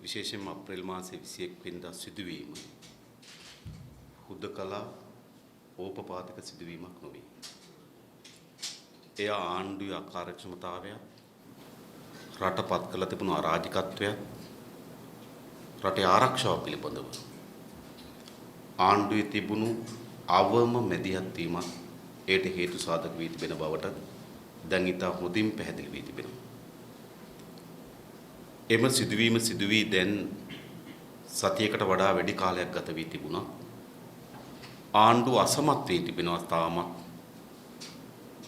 විශේෂයෙන්ම අප්‍රේල් මාසයේ 21 වෙනිදා සිදුවීම හුදකලා ඕපපාතික සිදුවීමක් නොවේ. එය ආණ්ඩුවේ අකාර්යක්ෂමතාවය, රටපත් කළ තිබුණු අරාජිකත්වය, රටේ ආරක්ෂාව පිළිබඳව ආණ්ඩුවේ තිබුණු අවම මැදිහත් වීමක් ඒට හේතු සාධක වී තිබෙන බවට දැන් ඉතා හොඳින් පැහැදිලි වී තිබෙනවා. එම සිදුවීම සිදුවී දැන් සතියකට වඩා වැඩි කාලයක් ගත වී තිබුණා. ආණ්ඩුව අසමත් වී තිබෙනවා තාමත්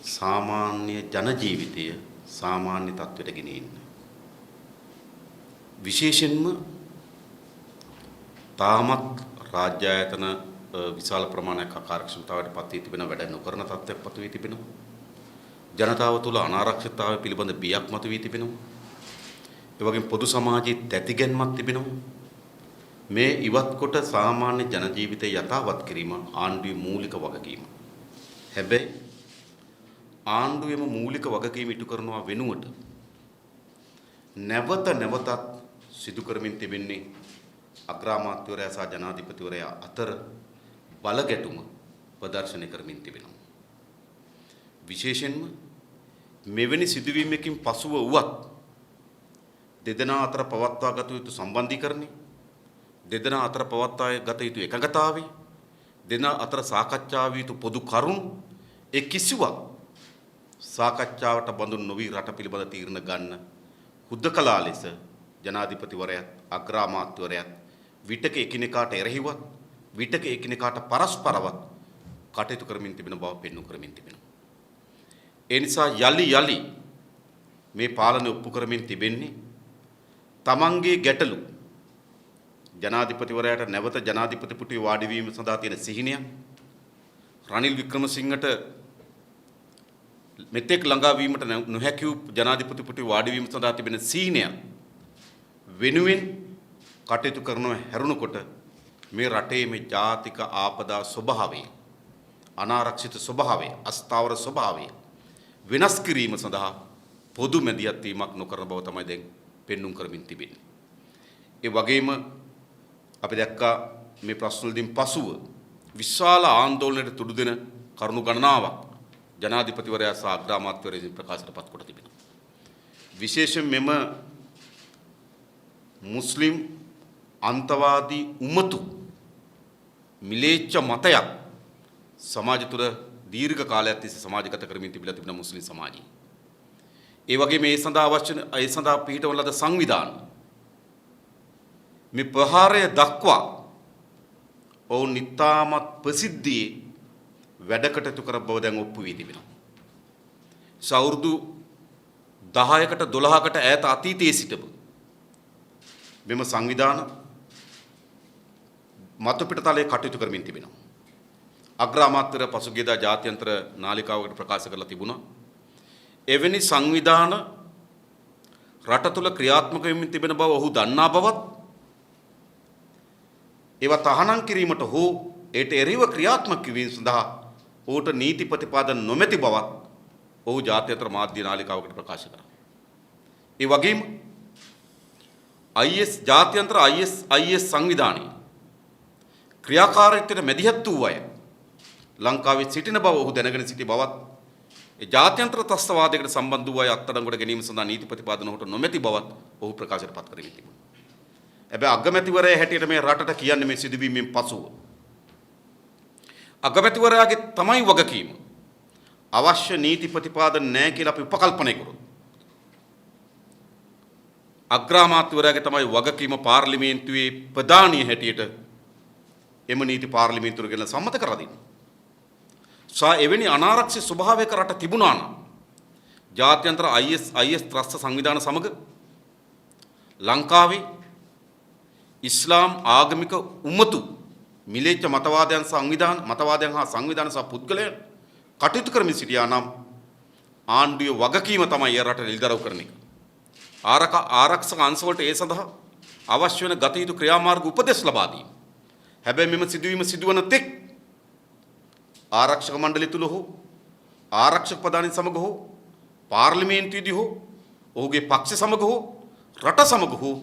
සාමාන්‍ය ජන ජීවිතය සාමාන්‍ය තත්ත්වයට ගෙනෙන්න. විශේෂයෙන්ම තාමත් රාජ්‍ය ආයතන විශාල ප්‍රමාණයක් අකාර්යක්ෂමතාවයට පත් වී තිබෙන වැඩ නොකරන තත්ත්වයක් පත් වී තිබෙනවා. ජනතාව තුළ අනාරක්ෂිතතාවය පිළිබඳ බියක් මත වී තිබෙනවා. ඒ වගේම පොදු සමාජයේ තැතිගැන්මක් තිබෙනවා. මේ ඉවත් කොට සාමාන්‍ය ජන ජීවිතය යථාවත් කිරීම ආණ්ඩුවේ මූලික වගකීම. හැබැයි ආණ්ඩුවේම මූලික වගකීම ඉටු කරනවා වෙනුවට නැවතත් සිදු කරමින් තිබෙන්නේ අග්‍රාමාත්‍යවරයා සහ ජනාධිපතිවරයා අතර බලගැටුම ප්‍රදර්ශනය කරමින් තිබෙනවා. විශේෂයෙන්ම මෙවැනි සිදුවීමකින් පසුව වුවත් දෙදෙනා අතර පවත්වා ගත යුතු සම්බන්ධීකරණය, දෙදෙනා අතර පවත්වා ගත යුතු එකඟතාවය, දෙදෙනා අතර සාකච්ඡා විය යුතු පොදු කරුණු ඒ කිසිවක් සාකච්ඡාවට බඳුන් නොවි රට පිළිබඳ තීරණ ගන්න හුදකලා ලෙස ජනාධිපතිවරයාත් අග්‍රාමාත්‍යවරයාත් විටක එකිනෙකාට එරෙහිවත් විටක එකිනෙකාට පරස්පරවත් කටයුතු කරමින් තිබෙන බව පෙන්වු කරමින් තිබෙනවා. ඒ නිසා යලි මේ පාලනය ඔප්පු කරමින් තිබෙන්නේ තමන්ගේ ගැටලු ජනාධිපතිවරයාට නැවත ජනාධිපති පුටුවේ වාඩි වීම සඳහා තියෙන සිහිනය, රනිල් වික්‍රමසිංහට මෙතෙක් ළඟා වීමට නොහැකි වූ ජනාධිපති පුටුවේ වාඩි වීම සඳහා තිබෙන සිහිනය වෙනුවෙන් කටයුතු කරනව හැරුණකොට මේ රටේ මේ ජාතික ආපදා ස්වභාවය, අනාරක්ෂිත ස්වභාවය, අස්ථාවර ස්වභාවය වෙනස් කිරීම සඳහා පොදු මැදිහත් වීමක් නොකරන බව තමයි දැන් පෙන්눔 කරමින් තිබෙන්නේ. ඒ වගේම අපි දැක්කා මේ ප්‍රශ්න වලින් පසුව විශාල ආందోලනයට තුඩු දෙන කරුණු ගණනාවක් ජනාධිපතිවරයා සහ අග්‍රාමාත්‍යවරයා ප්‍රකාශයට පත් කොට තිබෙනවා. විශේෂයෙන් මෙම මුස්ලිම් අන්තවාදී උමතු මිලේච්ඡ මතයක් සමාජ තුළ දීර්ඝ කාලයක් තිස්සේ සමාජගත කරමින් තිබිලා තිබෙන මුස්ලිම් සමාජය. ඒ වගේම ඒ සඳහා පිහිටවන ලද සංවිධාන මේ ප්‍රහාරය දක්වා ඔවුන් ඉතාමත් ප්‍රසිද්ධියේ වැඩකටයුතු කර බව දැන් ඔප්පු වී තිබෙනවා. අවුරුදු 10කට 12කට ඈත අතීතයේ සිටම මෙම සංවිධාන මතු පිටතලයේ කටයුතු කරමින් තිබෙනවා. අග්‍රාමාත්‍යවරයා පසුගියදා ජාත්‍යන්තර නාලිකාවකට ප්‍රකාශ කරලා තිබුණා එවැනි සංවිධාන රට තුළ ක්‍රියාත්මක වෙමින් තිබෙන බව ඔහු දන්නා බවත් ඒවා තහනම් කිරීමට හෝ ඒට එරෙහිව ක්‍රියාත්මක කිරීම සඳහා ඔහුට නීති ප්‍රතිපාදන නොමැති බවත් ඔහු ජාත්‍යන්තර මාධ්‍ය නාලිකාවකට ප්‍රකාශ කරා. ඒ වගේම ජාත්‍යන්තර IS සංවිධානයේ ක්‍රියාකාරීත්වයට මැදිහත් වූ අය ලංකාවේ සිටින බව ඔහු දැනගෙන සිටි බවත් ඒ ජාත්‍යන්තර ත්‍රස්තවාදයකට සම්බන්ධ වූ අය අත්අඩංගුවට ගැනීම සඳහා නීති ප්‍රතිපාදන ඔහුට නොමැති බවත් ඔහු ප්‍රකාශයට පත් කරමින් තිබුණා. හැබැයි අගමැතිවරයා හැටියට මේ රටට කියන්නේ මේ සිදුවීමෙන් පසුව අගමැතිවරයාගේ තමයි වගකීම අවශ්‍ය නීති ප්‍රතිපාදන නැහැ කියලා අපි උපකල්පනය කරොත් අග්‍රාමාත්‍යවරයාගේ තමයි වගකීම පාර්ලිමේන්තුවේ ප්‍රධානීය හැටියට එම නීති පාර්ලිමේන්තුවට ගෙන සම්මත කර දෙන්න. එවැනි අනාරක්ෂිත ස්වභාවයක රට තිබුණා නම් ජාත්‍යන්තර IS ත්‍රස්ත සංවිධාන සමග ලංකාවේ ඉස්ලාම් ආගමික උමතු මිලේච්ඡ මතවාදයන් හා සංවිධාන සහ පුද්ගලයන් කටයුතු කරමින් සිටියා නම් ආණ්ඩුවේ වගකීම තමයි ඒ රට නිලදරව් කරන එක. ආරක්ෂක අංශවලට ඒ සඳහා අවශ්‍ය වෙන ගත යුතු ක්‍රියාමාර්ග උපදෙස් ලබා දීම. හැබැයි මෙම සිදුවීම සිදුවන තෙක් ආරක්ෂක මණ්ඩලය තුල හෝ ආරක්ෂක ප්‍රධානීන් සමග හෝ පාර්ලිමේන්තුවේදී හෝ ඔහුගේ පක්ෂ සමග හෝ රට සමග හෝ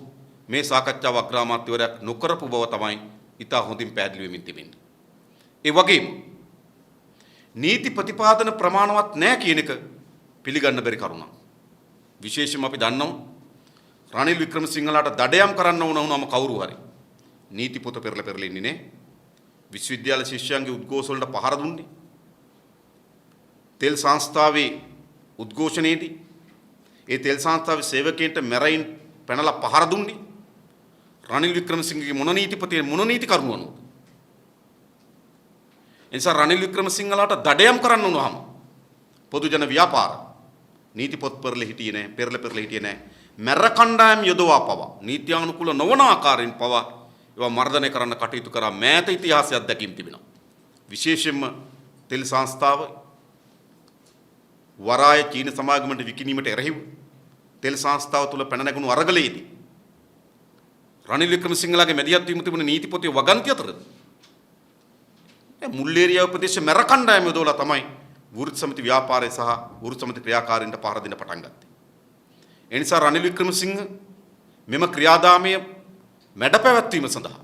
මේ සාකච්ඡාව අග්‍රාමාත්‍යවරයා නොකරපු බව තමයි ඉතා හොඳින් පැහැදිලි වෙමින් තිබෙන්නේ. ඒ වගේම නීති ප්‍රතිපාදන ප්‍රමාණවත් නැහැ කියන එක පිළිගන්න බැරි කරුණක්. විශේෂයෙන්ම අපි දන්නවා රනිල් වික්‍රමසිංහලාට දඩයම් කරන්න ඕන වුණාම කවුරු හරි නීති පොත පෙරලා ඉන්නේ නේ. විශ්වවිද්‍යාල ශිෂ්‍යයන්ගේ උද්ඝෝෂ වලට පහර දුන්නේ. තෙල් සංස්ථාවේ උද්ඝෝෂණයේදී ඒ තෙල් සංස්ථාවේ සේවකයන්ට මැරයින් පැනලා පහර දුන්නේ රනිල් වික්‍රමසිංහගේ මොන නීතිපතිය මොන නීති කරුණුවනොත්. එනිසා රනිල් වික්‍රමසිංහලාට දඩයම් කරන්න වුණාම පොදු ජන ව්‍යාපාර නීති පොත් පෙරලා හිටියේ නැහැ. මැර කණ්ඩායම් යොදවා පවා නීත්‍යානුකූල නොවන ආකාරයෙන් පවා ඒවා මර්ධනය කරන්න කටයුතු කරා මෑත ඉතිහාසයක් දැකීම් තිබෙනවා. විශේෂයෙන්ම තෙල් සංස්ථාව වරාය චීන සමාගමට විකිණීමට එරෙහිව තෙල් සංස්ථාව තුළ පැන නැගුණු අරගලයේදී රනිල් වික්‍රමසිංහලාගේ මැදිහත් වීම තිබුණ නීති පොතේ වගන්ති අතරද මුල්ලේරියාව ප්‍රදේශ මැර කණ්ඩායම යොදවලා තමයි වෘත්ති සමිති ව්‍යාපාරය සහ වෘත්ති සමිති ක්‍රියාකාරීන්ට පහර දෙන්න පටන් ගත්තේ. ඒ නිසා රනිල් වික්‍රමසිංහ මෙම ක්‍රියාදාමය මැඩ පැවැත්වීම සඳහා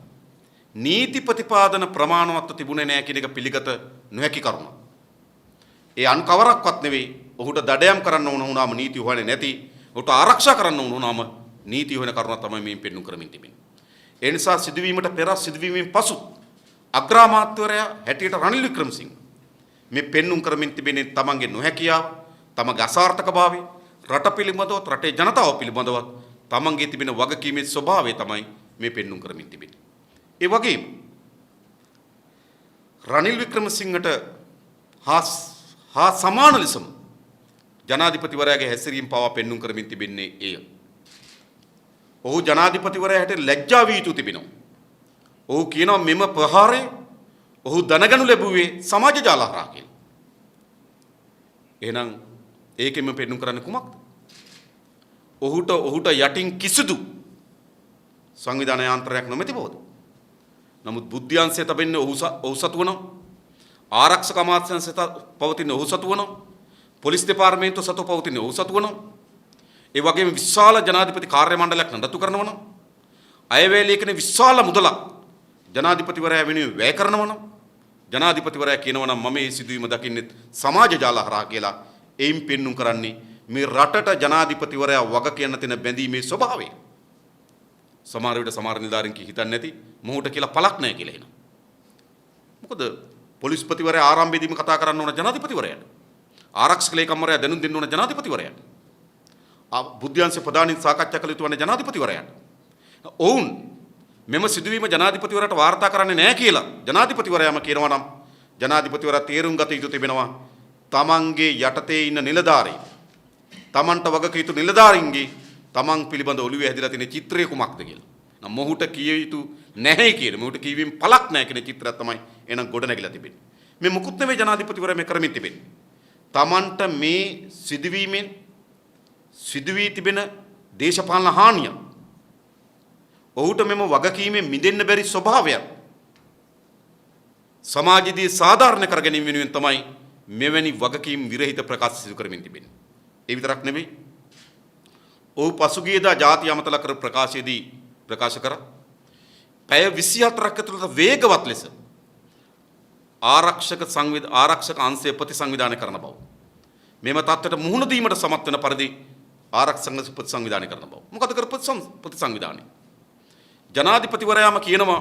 නීති ප්‍රතිපාදන ප්‍රමාණවත්ව තිබුණේ නැහැ කියන එක පිළිගත නොහැකි කරුණක්. ඒ අන් කවරක්වත් නෙවෙයි ඔහුට දඩයම් කරන්න ඕන වුණාම නීති හොයන්නේ නැති ඔහුට ආරක්ෂා කරන්න ඕන වුණාම නීති හොයන කරුණ තමයි මේ පෙන්වු කරමින් තිබෙන්නේ. ඒ නිසා සිදුවීමට පෙර සිදුවීමෙන් පසු අග්‍රාමාත්‍යවරයා හැටියට රනිල් වික්‍රමසිංහ මේ පෙන්වුම් කරමින් තිබෙන්නේ තමන්ගේ නොහැකියාව, තමන්ගේ අසාර්ථකභාවය, රට පිළිබඳව, රටේ ජනතාව පිළිබඳව තමන්ගේ තිබෙන වගකීමේ ස්වභාවය තමයි මේ පෙන්වුම් කරමින් තිබෙන්නේ. ඒ වගේම රනිල් වික්‍රමසිංහට හා සමාන ලෙසම ජනාධිපතිවරයාගේ හැසිරීම පවා පෙන්වුම් කරමින් තිබෙන්නේ එය. ඔහු ජනාධිපතිවරයා හැටියට ලැජ්ජා වී යුතු තිබෙනවා. ඔහු කියනවා මෙම ප්‍රහාරය ඔහු දැනගනු ලැබුවේ සමාජ ජාල හරහා කියලා. එහෙනම් ඒකෙම පෙන්වුම් කරන්නේ කුමක්ද? ඔහුට යටින් කිසිදු සංවිධාන යාන්ත්‍රයක් නොමැති බවද? නමුත් බුද්ධ්‍යංශය තබෙන්නේ ඔහු සතු වෙනවා. ආරක්ෂක අමාත්‍යාංශය පවතින ඔහු සතු වෙනවා. පොලිස් දෙපාර්තමේන්තුව සතු පවතින ඔහු සතු වෙනවා. ඒ වගේම විශාල ජනාධිපති කාර්ය මණ්ඩලයක් නඩත්තු කරනවා නම් අයවැය ලේඛන විශාල මුදලක් ජනාධිපතිවරයා වෙනුවෙන් වැය කරනවා නම් ජනාධිපතිවරයා කියනවා නම් මම මේ සිදුවීම දකින්නේ සමාජ ජාල හරහා කියලා එයින් පෙන්වුම් කරන්නේ මේ රටට ජනාධිපතිවරයා වග කියන්න තියෙන බැඳීමේ ස්වභාවය. සමහර විට සමහර නිලධාරීන් හිතන්නේ නැති මොහොත කියලා පළක් නැහැ කියලා එනවා. මොකද පොලිස්පතිවරයා ආරම්භයේදීම කතා කරන්න ඕන ජනාධිපතිවරයාට. ආරක්ෂක ලේකම්වරයා දැනුම් දෙන්න ඕන ජනාධිපතිවරයාට. බුද්ධ්‍යංශ ප්‍රධානීන් සාකච්ඡා කළ යුතු වන ජනාධිපතිවරයාට. ඔවුන් මෙම සිදුවීම ජනාධිපතිවරයාට වාර්තා කරන්නේ නැහැ කියලා ජනාධිපතිවරයාම කියනවා නම් ජනාධිපතිවරයා තීරුම් ගත යුතු තිබෙනවා තමන්ගේ යටතේ ඉන්න නිලධාරී තමන්ට වගක යුතු නිලධාරීන්ගේ තමන් පිළිබඳ ඔළුවේ හැදිලා තියෙන චිත්‍රය කුමක්ද කියලා. නම් මොහුට කිය යුතු නැහැ කියන මොහුට කියවීම පළක් නැහැ කියන චිත්‍රයක් තමයි එනම් ගොඩ නැගිලා තිබෙන්නේ. මේ මුකුත් නෙවෙයි ජනාධිපතිවරයා මේ කරමින් තිබෙන්නේ. තමන්ට මේ සිදුවීමෙන් සිදුවී තිබෙන දේශපාලන හානිය ඔහුට මෙම වගකීමෙන් මිදෙන්න බැරි ස්වභාවයක් සමාජයේදී සාධාරණ කර ගැනීම වෙනුවෙන් තමයි මෙවැනි වගකීම් විරහිත ප්‍රකාශ සිදු කරමින් තිබෙන්නේ. ඒ විතරක් නෙවෙයි. ඔහු පසුගියදා ජාතිය අමතලා කර ප්‍රකාශයේදී ප්‍රකාශ කරා පැය 24ක් ඇතුළත වේගවත් ලෙස ආරක්ෂක අංශය ප්‍රතිසංවිධානය කරන බව. මෙම තත්ත්වයට මුහුණ දීමට සමත් වෙන පරිදි ආරක්ෂක ප්‍රතිසංවිධානය කරන බව. මොකද කර ප්‍රතිසංවිධානය? ජනාධිපතිවරයාම කියනවා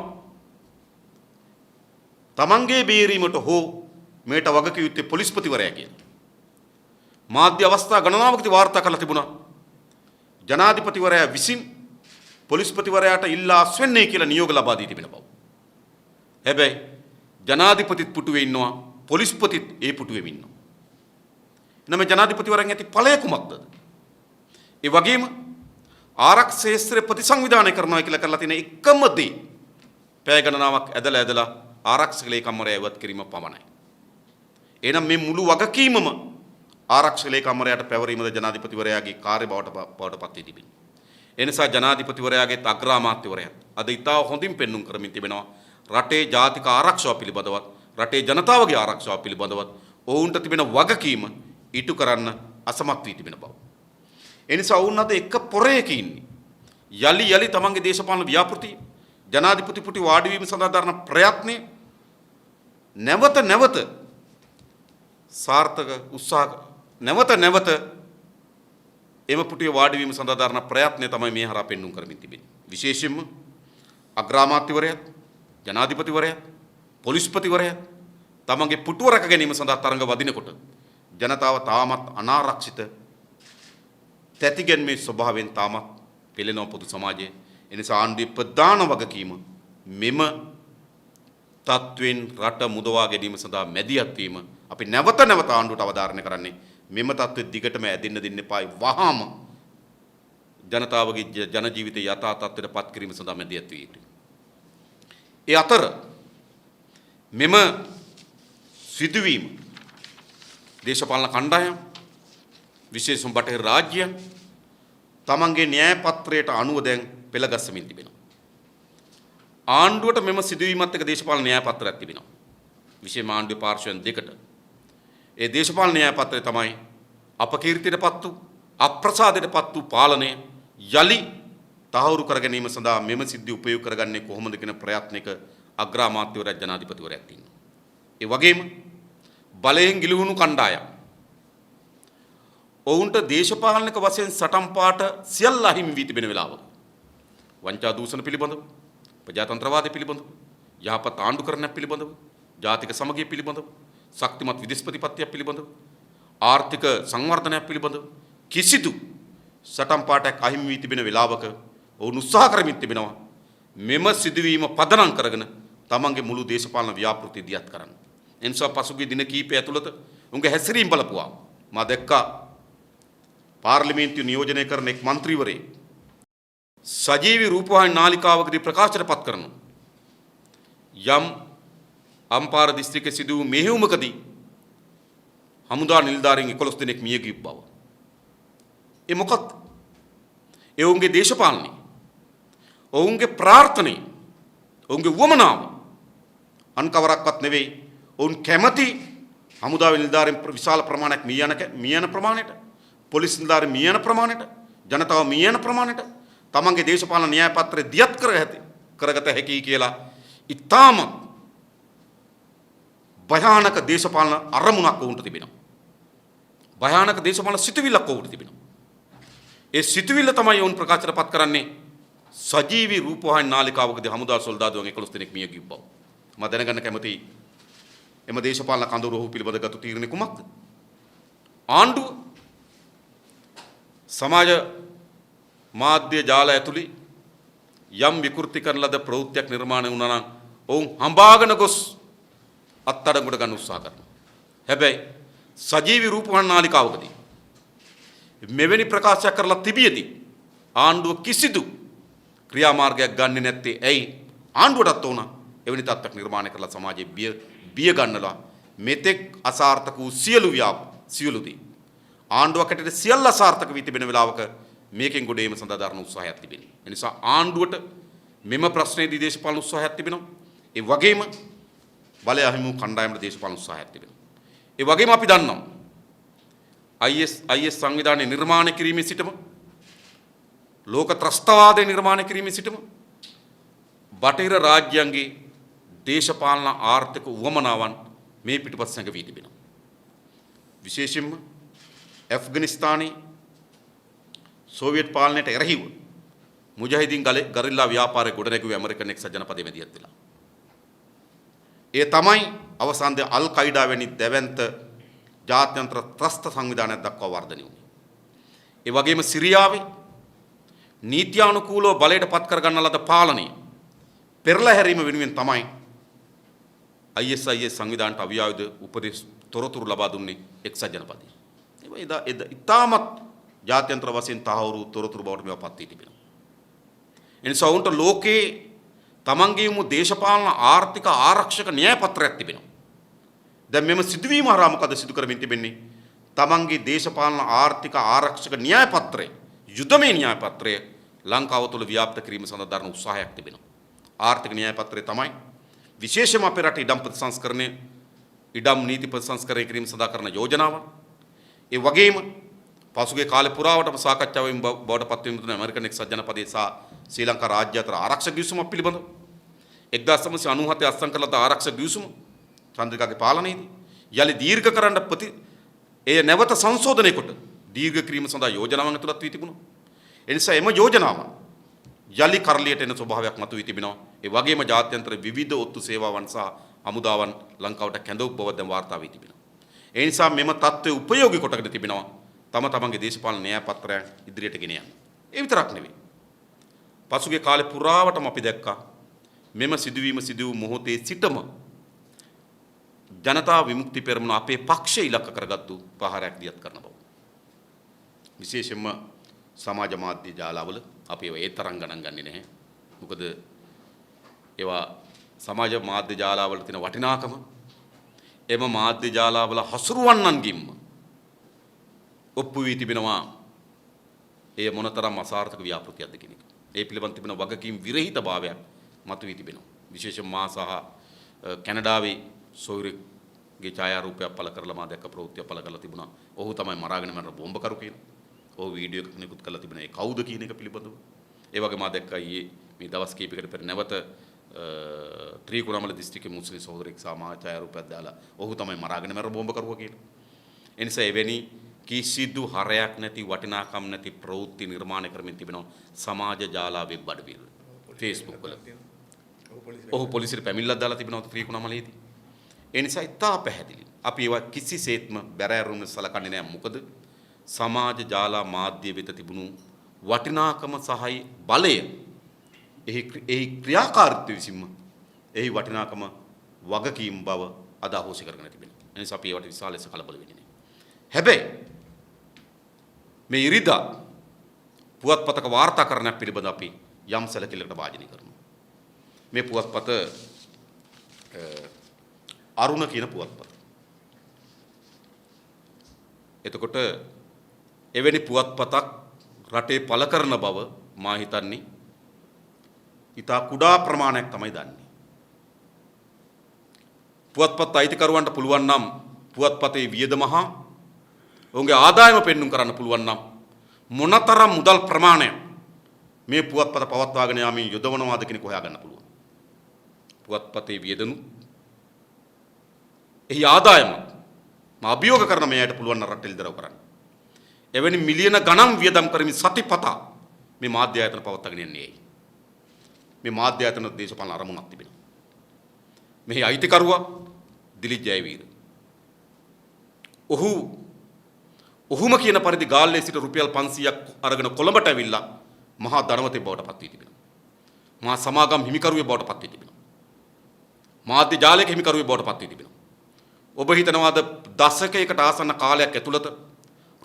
තමන්ගේ බේරීමට හෝ මේට වගකිය යුත්තේ පොලිස්පතිවරයා කියලා. මාධ්‍ය අවස්ථා ගණනාවකදී වාර්තා කරලා තිබුණා ජනාධිපතිවරයා විසින් පොලිස්පතිවරයාට ඉල්ලා අස්වෙන්නේ කියලා නියෝග ලබා දී තිබෙන බව. හැබැයි ජනාධිපතිත් පුටුවේ ඉන්නවා පොලිස්පතිත් ඒ පුටුවේම ඉන්නවා. එනම ජනාධිපතිවරයන් ඇති ඵලය කුමක්ද? ඒ වගේම ආරක්ෂක ශාස්ත්‍රය ප්‍රතිසංවිධානය කරනවා කියලා කරලා තියෙන එකම දේ පැය ගණනාවක් ඇදලා ආරක්ෂක ලේකම්වරයා ඉවත් කිරීම පමණයි. එහෙනම් මේ මුළු වගකීමම ආරක්ෂක ලේකම්වරයාට පැවරීමද ජනාධිපතිවරයාගේ කාර්යබවට පත් වී තිබෙනවා. ඒ නිසා ජනාධිපතිවරයාගේ අග්‍රාමාත්‍යවරයා අද ඉතාම හොඳින් පෙන්눔 කරමින් තිබෙනවා රටේ ජාතික ආරක්ෂාව පිළිබඳවත් රටේ ජනතාවගේ ආරක්ෂාව පිළිබඳවත් ඔවුන්ට තිබෙන වගකීම ඉටු කරන්න අසමත් වී තිබෙන බව. ඒ නිසා ඔවුන් අද එක පොරේක ඉන්නේ. යලි යලි තමන්ගේ දේශපාලන ව්‍යාපෘති ජනාධිපතිපති වාඩි වීම සඳහා දරන ප්‍රයත්නය නැවත නැවත සාර්ථක උත්සාහ නැවත එම පුටිය වාඩි වීම සඳහා දරන ප්‍රයත්නය තමයි මේ හරහා පෙන්눔 කරමින් තිබෙන්නේ. විශේෂයෙන්ම අග්‍රාමාත්‍යවරයා, ජනාධිපතිවරයා, පොලිස්පතිවරයා තමන්ගේ පුටුව රැක ගැනීම සඳහා තරඟ වදිනකොට ජනතාව තාමත් අනාරක්ෂිත තැතිගැන්මේ ස්වභාවයෙන් තාමත් පෙළෙනවා පොදු සමාජයේ. එනිසා ආණ්ඩුවේ ප්‍රධාන වගකීම මෙම තත්ත්වෙන් රට මුදවා ගැනීම සඳහා මැදිහත් වීම. අපි නැවත ආණ්ඩුවට අවධාරණය කරන්නේ මෙම තත්ත්වෙ දිගටම ඇදෙන්න දෙන්න එපායි. වහාම ජනතාවගේ ජන ජීවිතය යථා තත්ත්වයට පත් කිරීම සඳහා මැදිහත් විය යුතුයි. ඒ අතර මෙම සිදුවීම දේශපාලන කණ්ඩායම් විශේෂම බටහිර රාජ්‍යයන් තමන්ගේ න්‍යාය පත්‍රයට අනුව දැන් පෙළගස්සමින් තිබෙනවා. ආණ්ඩුවට මෙම සිදුවීමත් එක්ක දේශපාලන න්‍යාය පත්‍රයක් තිබෙනවා. විශේෂම ආණ්ඩුවේ පාර්ශ්වයන් දෙකට. ඒ දේශපාලන න්‍යාය පත්‍රය තමයි අපකීර්තියටපත් වූ අප්‍රසාදයටපත් වූ පාලනය යලි තහවුරු කර ගැනීම සඳහා මෙම සිද්ධි උපයෝග කරගන්නේ කොහොමද කියන ප්‍රයත්නයක අග්‍රාමාත්‍යවරයා ජනාධිපතිවරයාත් ඉන්නවා. ඒ වගේම බලයෙන් ගිලිහුණු කණ්ඩායම් ඔවුන්ට දේශපාලනික වශයෙන් සටන් පාට සියල්ල අහිමි වී තිබෙන වෙලාවක වංචා දූෂණ පිළිබඳව, ප්‍රජාතන්ත්‍රවාදය පිළිබඳව, යහපත් ආණ්ඩුකරණයක් පිළිබඳව, ජාතික සමගිය පිළිබඳව, ශක්තිමත් විදේශ ප්‍රතිපත්තියක් පිළිබඳව, ආර්ථික සංවර්ධනයක් පිළිබඳව කිසිදු සටන් පාටයක් අහිමි වී තිබෙන වෙලාවක ඔවුන් උත්සාහ කරමින් තිබෙනවා මෙම සිදුවීම පදනම් කරගෙන තමන්ගේ මුළු දේශපාලන ව්‍යාපෘතිය දියත් කරන්න. එනිසා පසුගිය දින කිහිපය ඇතුළත උන්ගේ හැසිරීම් බලපුවා මා දැක්කා පාර්ලිමේන්තුව නියෝජනය කරන එක් මන්ත්‍රීවරයෙක් සජීවී රූපවාහිනී නාලිකාවකදී ප්‍රකාශයට පත් කරන යම් අම්පාර දිස්ත්‍රික්කයේ සිදු වූ මෙහෙයුමකදී හමුදා නිලධාරීන් 11 දෙනෙක් මිය ගිය බව. ඒ මොකක්ද? ඒ ඔවුන්ගේ දේශපාලනය, ඔවුන්ගේ ප්‍රාර්ථනය, ඔවුන්ගේ වමනාව අන්කවරක්වත් නෙවෙයි. ඔවුන් කැමති හමුදා නිලධාරීන් විශාල ප්‍රමාණයක් මිය යන ප්‍රමාණයට, පොලිස් නිලධාරීන් මිය යන ප්‍රමාණයට, ජනතාව මිය යන ප්‍රමාණයට තමන්ගේ දේශපාලන න්‍යාය පත්‍රය දියත් කරගත හැකි කියලා ඉතාම භයානක දේශපාලන අරමුණක් වුන්ට තිබෙනවා. භයානක දේශපාලන සිතුවිල්ලක් වුන්ට තිබෙනවා. ඒ සිතුවිල්ල තමයි වුන් ප්‍රකාශයට පත් කරන්නේ සජීවී රූපවාහිනී නාලිකාවකදී හමුදා සොල්දාදුවන් 11 දෙනෙක් මිය ගිය බව. මම දැනගන්න කැමතියි එම දේශපාලන කඳවුරු පිළිබඳ ගත තීරණය කුමක්ද? ආණ්ඩුව සමාජ මාධ්‍ය ජාල ඇතුළේ යම් විකෘති කරන ලද ප්‍රවෘත්තියක් නිර්මාණය වුණා නම් ඔවුන් හඹාගෙන ගොස් අත්අඩංගුවට ගන්න උත්සාහ කරනවා. හැබැයි සජීවී රූපවාහිනී නාලිකාවකදී මෙවැනි ප්‍රකාශයක් කරලා තිබියදී ආණ්ඩුව කිසිදු ක්‍රියාමාර්ගයක් ගන්නෙ නැත්තේ ඇයි? ආණ්ඩුවටත් ඕන එවැනි තත්ත්වයක් නිර්මාණය කරලා සමාජයේ බිය ගන්නලා මෙතෙක් අසාර්ථක වූ සියලුදී ආණ්ඩුවකට සියල්ල අසාර්ථක වී තිබෙන වෙලාවක මේකෙන් ගොඩ ඒම සඳහා දරන උත්සාහයක් තිබෙනවා. ඒ නිසා ආණ්ඩුවට මෙම ප්‍රශ්නයේදී දේශපාලන උත්සාහයක් තිබෙනවා. ඒ වගේම බලය අහිමි වූ කණ්ඩායමට දේශපාලන උත්සාහයක් තිබෙනවා. ඒ වගේම අපි දන්නවා IS සංවිධානය නිර්මාණය කිරීමේ සිටම ලෝක ත්‍රස්තවාදය නිර්මාණය කිරීමේ සිටම බටහිර රාජ්‍යයන්ගේ දේශපාලන ආර්ථික උවමනාවන් මේ පිටපත් සැඟවී තිබෙනවා. විශේෂයෙන්ම ඇෆ්ගනිස්තානයේ සෝවියට් පාලනයට එරෙහිව මුජාහිදීන් ගරිල්ලා ව්‍යාපාරයේ ගොඩනැගුවේ ඇමරිකන් එක්සත් ජනපදයේ මැදිහත් වෙලා. ඒ තමයි අවසානයේ අල් කයිඩා වැනි දැවැන්ත ජාත්‍යන්තර ත්‍රස්ත සංවිධානයක් දක්වා වර්ධනය වුණේ. ඒ වගේම සිරියාවේ නීත්‍යානුකූලව බලයට පත් කරගන්න ලද පාලනය පෙරලා හැරීම වෙනුවෙන් තමයි ISIS සංවිධානයට අවියායුධ උපදෙස් තොරතුරු ලබා දුන්නේ එක්සත් ජනපදයේ. ඒවා ඉතාමත් ජාත්‍යන්තර වශයෙන් තහවුරු තොරතුරු බවට මේවා පත් වී තිබෙනවා. එනිසා උන්ට ලෝකේ තමන්ගේ මු දේශපාලන ආර්ථික ආරක්ෂක න්‍යාය පත්‍රයක් තිබෙනවා. දැන් මෙම සිදුවීම හරහා මොකද සිදු කරමින් තිබෙන්නේ? තමන්ගේ දේශපාලන ආර්ථික ආරක්ෂක න්‍යාය පත්‍රය, යුදමය න්‍යාය පත්‍රය ලංකාව තුළ ව්‍යාප්ත කිරීම සඳහා දරන උත්සාහයක් තිබෙනවා. ආර්ථික න්‍යාය පත්‍රය තමයි විශේෂයෙන්ම අපේ රටේ ඉඩම් ප්‍රතිසංස්කරණය, ඉඩම් නීති ප්‍රතිසංස්කරණය කිරීම සඳහා කරන යෝජනාව. ඒ වගේම පසුගිය කාලේ පුරාවටම සාකච්ඡාවෙන් බවට පත් වෙමින් තිබෙන ඇමරිකන් එක්සත් ජනපදයේ සහ ශ්‍රී ලංකා රාජ්‍ය අතර ආරක්ෂක ගිවිසුමක් පිළිබඳව 1997 අත්සන් කළ ආරක්ෂක ගිවිසුම චන්ද්‍රිකාගේ පාලනයේදී යලි දීර්ඝ කරන්න එය නැවත සංශෝධනය කොට දීර්ඝ කිරීම සඳහා යෝජනාවන් ඇතුළත් වී තිබුණා. ඒ නිසා එම යෝජනාවන් යලි කරලියට එන ස්වභාවයක් මතුවී තිබෙනවා. ඒ වගේම ජාත්‍යන්තර විවිධ ඔත්තු සේවාවන් සහ හමුදාවන් ලංකාවට කැඳවු බව දැන් වාර්තා වී තිබෙනවා. ඒ නිසා මෙම තත්ත්වය උපයෝගී කොටගෙන තිබෙනවා තම තමන්ගේ දේශපාලන න්‍යාය පත්‍රයන් ඉදිරියට ගෙන යන්න. ඒ විතරක් නෙවෙයි. පසුගිය කාලේ පුරාවටම අපි දැක්කා මෙම සිදුවීම සිදු වූ මොහොතේ සිටම ජනතා විමුක්ති පෙරමුණ අපේ පක්ෂය ඉලක්ක කරගත්තු ප්‍රහාරයක් දියත් කරන බව. විශේෂයෙන්ම සමාජ මාධ්‍ය ජාලවල අපි ඒ තරම් ගණන් ගන්නේ නැහැ. මොකද ඒවා සමාජ මාධ්‍ය ජාලවල තියෙන වටිනාකම එම මාධ්‍ය ජාලවල හසුරුවන්නන්ගින්ම ඔප්පු වී තිබෙනවා. එය මොනතරම් අසාර්ථක ව්‍යාපෘතියක්ද කියන එක. ඒ පිළිබඳ තිබෙන වගකීම් විරහිත භාවයක් මතුවී තිබෙනවා. විශේෂයෙන් මා සහ කැනඩාවේ සොයුරගේ ඡායාරූපයක් පළ කරලා මා දැක්ක ප්‍රවෘත්තියක් පළ කරලා තිබුණා. ඔහු තමයි මරාගෙන මරන බෝම්බකරු කියලා. ඔහු වීඩියෝ එකක් නිකුත් කරලා තිබුණා. ඒ කවුද කියන එක පිළිබඳව. ඒ වගේ මා දැක්කා ඊයේ මේ දවස් කිහිපයකට පෙර නැවත ත්‍රිකුණාමල දිස්ත්‍රික්කයේ මුස්ලිම් සහෝදරෙක් සමා ඡායාරූපයක් දාලා ඔහු තමයි මරාගෙන මරන බෝම්බකරුවා කියලා. ඒ නිසා එවැනි කිසිදු හරයක් නැති වටිනාකම් නැති ප්‍රවෘත්ති නිර්මාණය කරමින් තිබෙනවා සමාජ ජාලා වෙබ් අඩවිවල Facebook වල. ඔහු පොලිසියට පැමිණිල්ලක් දාලා තිබෙනවා ත්‍රිකුණාමලයේදී. ඒ නිසා ඉතා පැහැදිලි. අපි ඒවා කිසිසේත්ම බැරෑරුම් සලකන්නේ නැහැ. මොකද සමාජ ජාලා මාධ්‍ය වෙත තිබුණු වටිනාකම සහයි බලය එහි ක්‍රියාකාරීත්වය විසින්ම එහි වටිනාකම වගකීම් බව අද අහෝසි කරගෙන තිබෙනවා. ඒ නිසා අපි ඒවට විශාල ලෙස කලබල වෙන්නේ නැහැ. හැබැයි මේ ඉරිදා පුවත්පතක වාර්තාකරණයක් පිළිබඳ අපි යම් සැලකිල්ලකට භාජනය කරනවා. මේ පුවත්පත අරුණ කියන පුවත්පත. එතකොට එවැනි පුවත්පතක් රටේ පළ කරන බව මා හිතන්නේ ඉතා කුඩා ප්‍රමාණයක් තමයි දන්නේ. පුවත්පත් අයිතිකරුවන්ට පුළුවන් නම් පුවත්පතේ වියදම හා ඔවුන්ගේ ආදායම පෙන්눔 කරන්න පුළුවන් නම් මොනතරම් මුදල් ප්‍රමාණයක් මේ පුවත්පත පවත්වාගෙන යාමේ යොදවනවාද කියන එක හොයාගන්න පුළුවන්. පුවත්පතේ වියදනු එහි ආදායම අභියෝග කරන මෙයට පුළුවන් නම් රට එළිදරව් කරන්න. එවැනි මිලියන ගණන් වියදම් කරමින් සතිපතා මේ මාධ්‍ය ආයතන පවත්වාගෙන යන්නේ ඇයි? මේ මාධ්‍ය ආයතන දේශපාලන අරමුණක් තිබෙනවා. මෙහි අයිතිකරුවා දිලිත් ජයවීර. ඔහුම කියන පරිදි ගාල්ලේ සිට රුපියල් 500ක් අරගෙන කොළඹට ඇවිල්ලා මහා ධනවතෙක් බවට පත් වී තිබෙනවා. මහා සමාගම් හිමිකරුවෙක් බවට පත් වී තිබෙනවා. මාධ්‍ය ජාලයක හිමිකරුවෙක් බවට පත් වී තිබෙනවා. ඔබ හිතනවාද දශකයකට ආසන්න කාලයක් ඇතුළත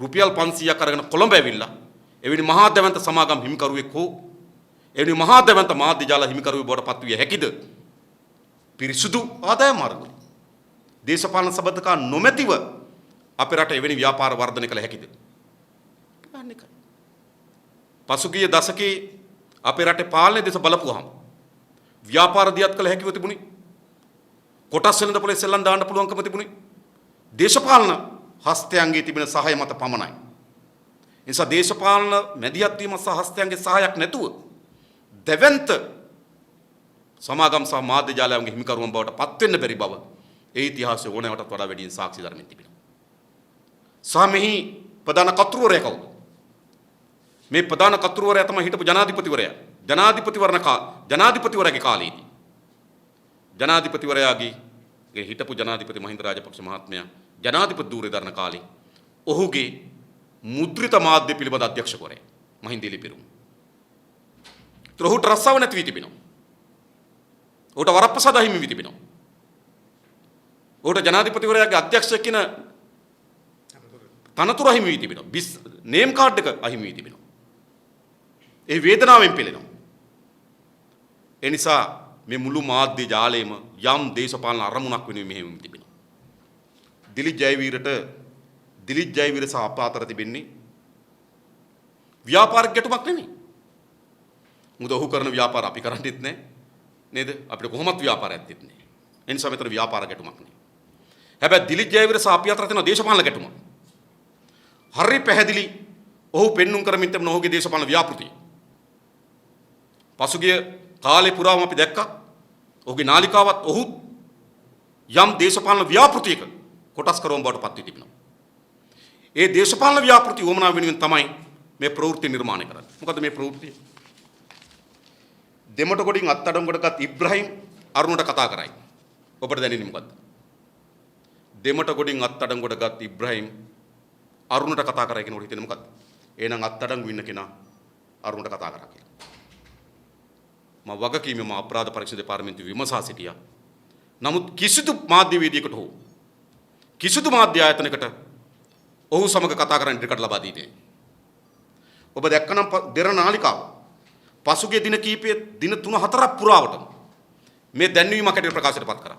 රුපියල් 500ක් අරගෙන කොළඹ ඇවිල්ලා එවැනි මහා දැවැන්ත සමාගම් හිමිකරුවෙක් හෝ එවැනි මහා දැවැන්ත මාධ්‍ය ජාල හිමිකරුවෙක් බවට පත් විය හැකිද? පිරිසුදු ආදායම් මාර්ග වලින් දේශපාලන සබඳතා නොමැතිව අපේ රට එවැනි ව්‍යාපාර වර්ධනය කළ හැකිද? පසුගිය දශකයේ අපේ රටේ පාලනය දෙස බලපුවාම ව්‍යාපාර දියත් කළ හැකිව තිබුණේ. කොටස් වෙනද පොලේ සෙල්ලම් දාන්න පුළුවන්කම තිබුණේ. දේශපාලන හස්තයන්ගේ තිබෙන සහාය මත පමණයි. ඒ නිසා දේශපාලන මැදිහත් වීම සහ හස්තයන්ගේ සහායක් නැතුව දෙවන්ත සමාගම් සහ මාධ්‍ය ජාලයන්ගේ හිමිකරුවන් බවට පත් වෙන්න බැරි බව ඒ ඉතිහාසයේ ඕනෑමටත් වඩා වැඩියෙන් සාක්ෂි දරමින් තිබෙනවා. සාමෙහි ප්‍රධාන කතුරුවරයා කවුද? මේ ප්‍රධාන කතුරුවරයා තමයි හිටපු ජනාධිපතිවරයා. ජනාධිපතිවරයාගේ කාලයේදී ජනාධිපතිවරයාගේ හිටපු ජනාධිපති මහින්ද රාජපක්ෂ මහත්මයා ජනාධිපති ධූරය දරන කාලේ ඔහුගේ මුද්‍රිත මාධ්‍ය පිළිබඳ අධ්‍යක්ෂකවරයා මහින්ද එලිපෙරුම්. ඔහුට රස්සාව නැති වී තිබෙනවා. ඔහුට වරප්‍රසාද අහිමි වී තිබෙනවා. ඔහුට ජනාධිපතිවරයාගේ අධ්‍යක්ෂක කියන තනතුර අහිමි වී තිබෙනවා. නේම් කාඩ් එක අහිමි වී තිබෙනවා. ඒ වේදනාවෙන් පෙළෙනවා. ඒ නිසා මේ මුළු මාධ්‍ය ජාලයේම යම් දේශපාලන අරමුණක් වෙනුවෙන් මෙහෙම තිබෙනවා. දිලිත් ජයවීර සහ අප අතර තිබෙන්නේ ව්‍යාපාරික ගැටුමක් නෙමෙයි. මොකද ඔහු කරන ව්‍යාපාර අපි කරන්නේත් නැහැ. නේද? අපිට කොහොමත් ව්‍යාපාරයක් දෙත් නැහැ. ඒ නිසා මෙතන ව්‍යාපාර ගැටුමක් නෙමෙයි. හැබැයි දිලිත් ජයවීර සහ අපි අතර තියෙන දේශපාලන ගැටුමක්. හරි පැහැදිලි ඔහු පෙන්눔 කරමින් තිබෙන ඔහුගේ දේශපාලන ව්‍යාපෘතිය. පසුගිය කාලේ පුරාම අපි දැක්කා ඔහුගේ නාලිකාවත් ඔහු යම් දේශපාලන ව්‍යාපෘතියක කොටස් කරවම බවට පත් වී තිබෙනවා. ඒ දේශපාලන ව්‍යාපෘති වමනා වෙනුවෙන් තමයි මේ ප්‍රවෘත්ති නිර්මාණය කරන්නේ. මොකද මේ ප්‍රවෘත්තිය දෙමට ගොඩින් අත්අඩංගුවටගත් ඉබ්‍රහීම් අරුණට කතා කරයි. ඔබට දැනෙන්නේ මොකද්ද? දෙමට ගොඩින් අත්අඩංගුවටගත් ඉබ්‍රහීම් අරුණට කතා කරයි කියනකොට හිතෙන්නේ මොකද්ද? එහෙනම් අත්අඩංගු ඉන්න කෙනා අරුණට කතා කරා කියලා. මම වගකීමේ අපරාධ පරීක්ෂා දෙපාර්තමේන්තුව විමසා සිටියා. නමුත් කිසිදු මාධ්‍යවේදියෙකුට හෝ කිසිදු මාධ්‍ය ආයතනයකට ඔහු සමග කතා කරන්න ඉඩකඩ ලබා දී නැහැ. ඔබ දැක්කනම් දෙරණ නාලිකාව පසුගිය දින කීපයේ දින 3-4ක් පුරාවටම මේ දැන්වීමක් හැටියට ප්‍රකාශයට පත් කරා.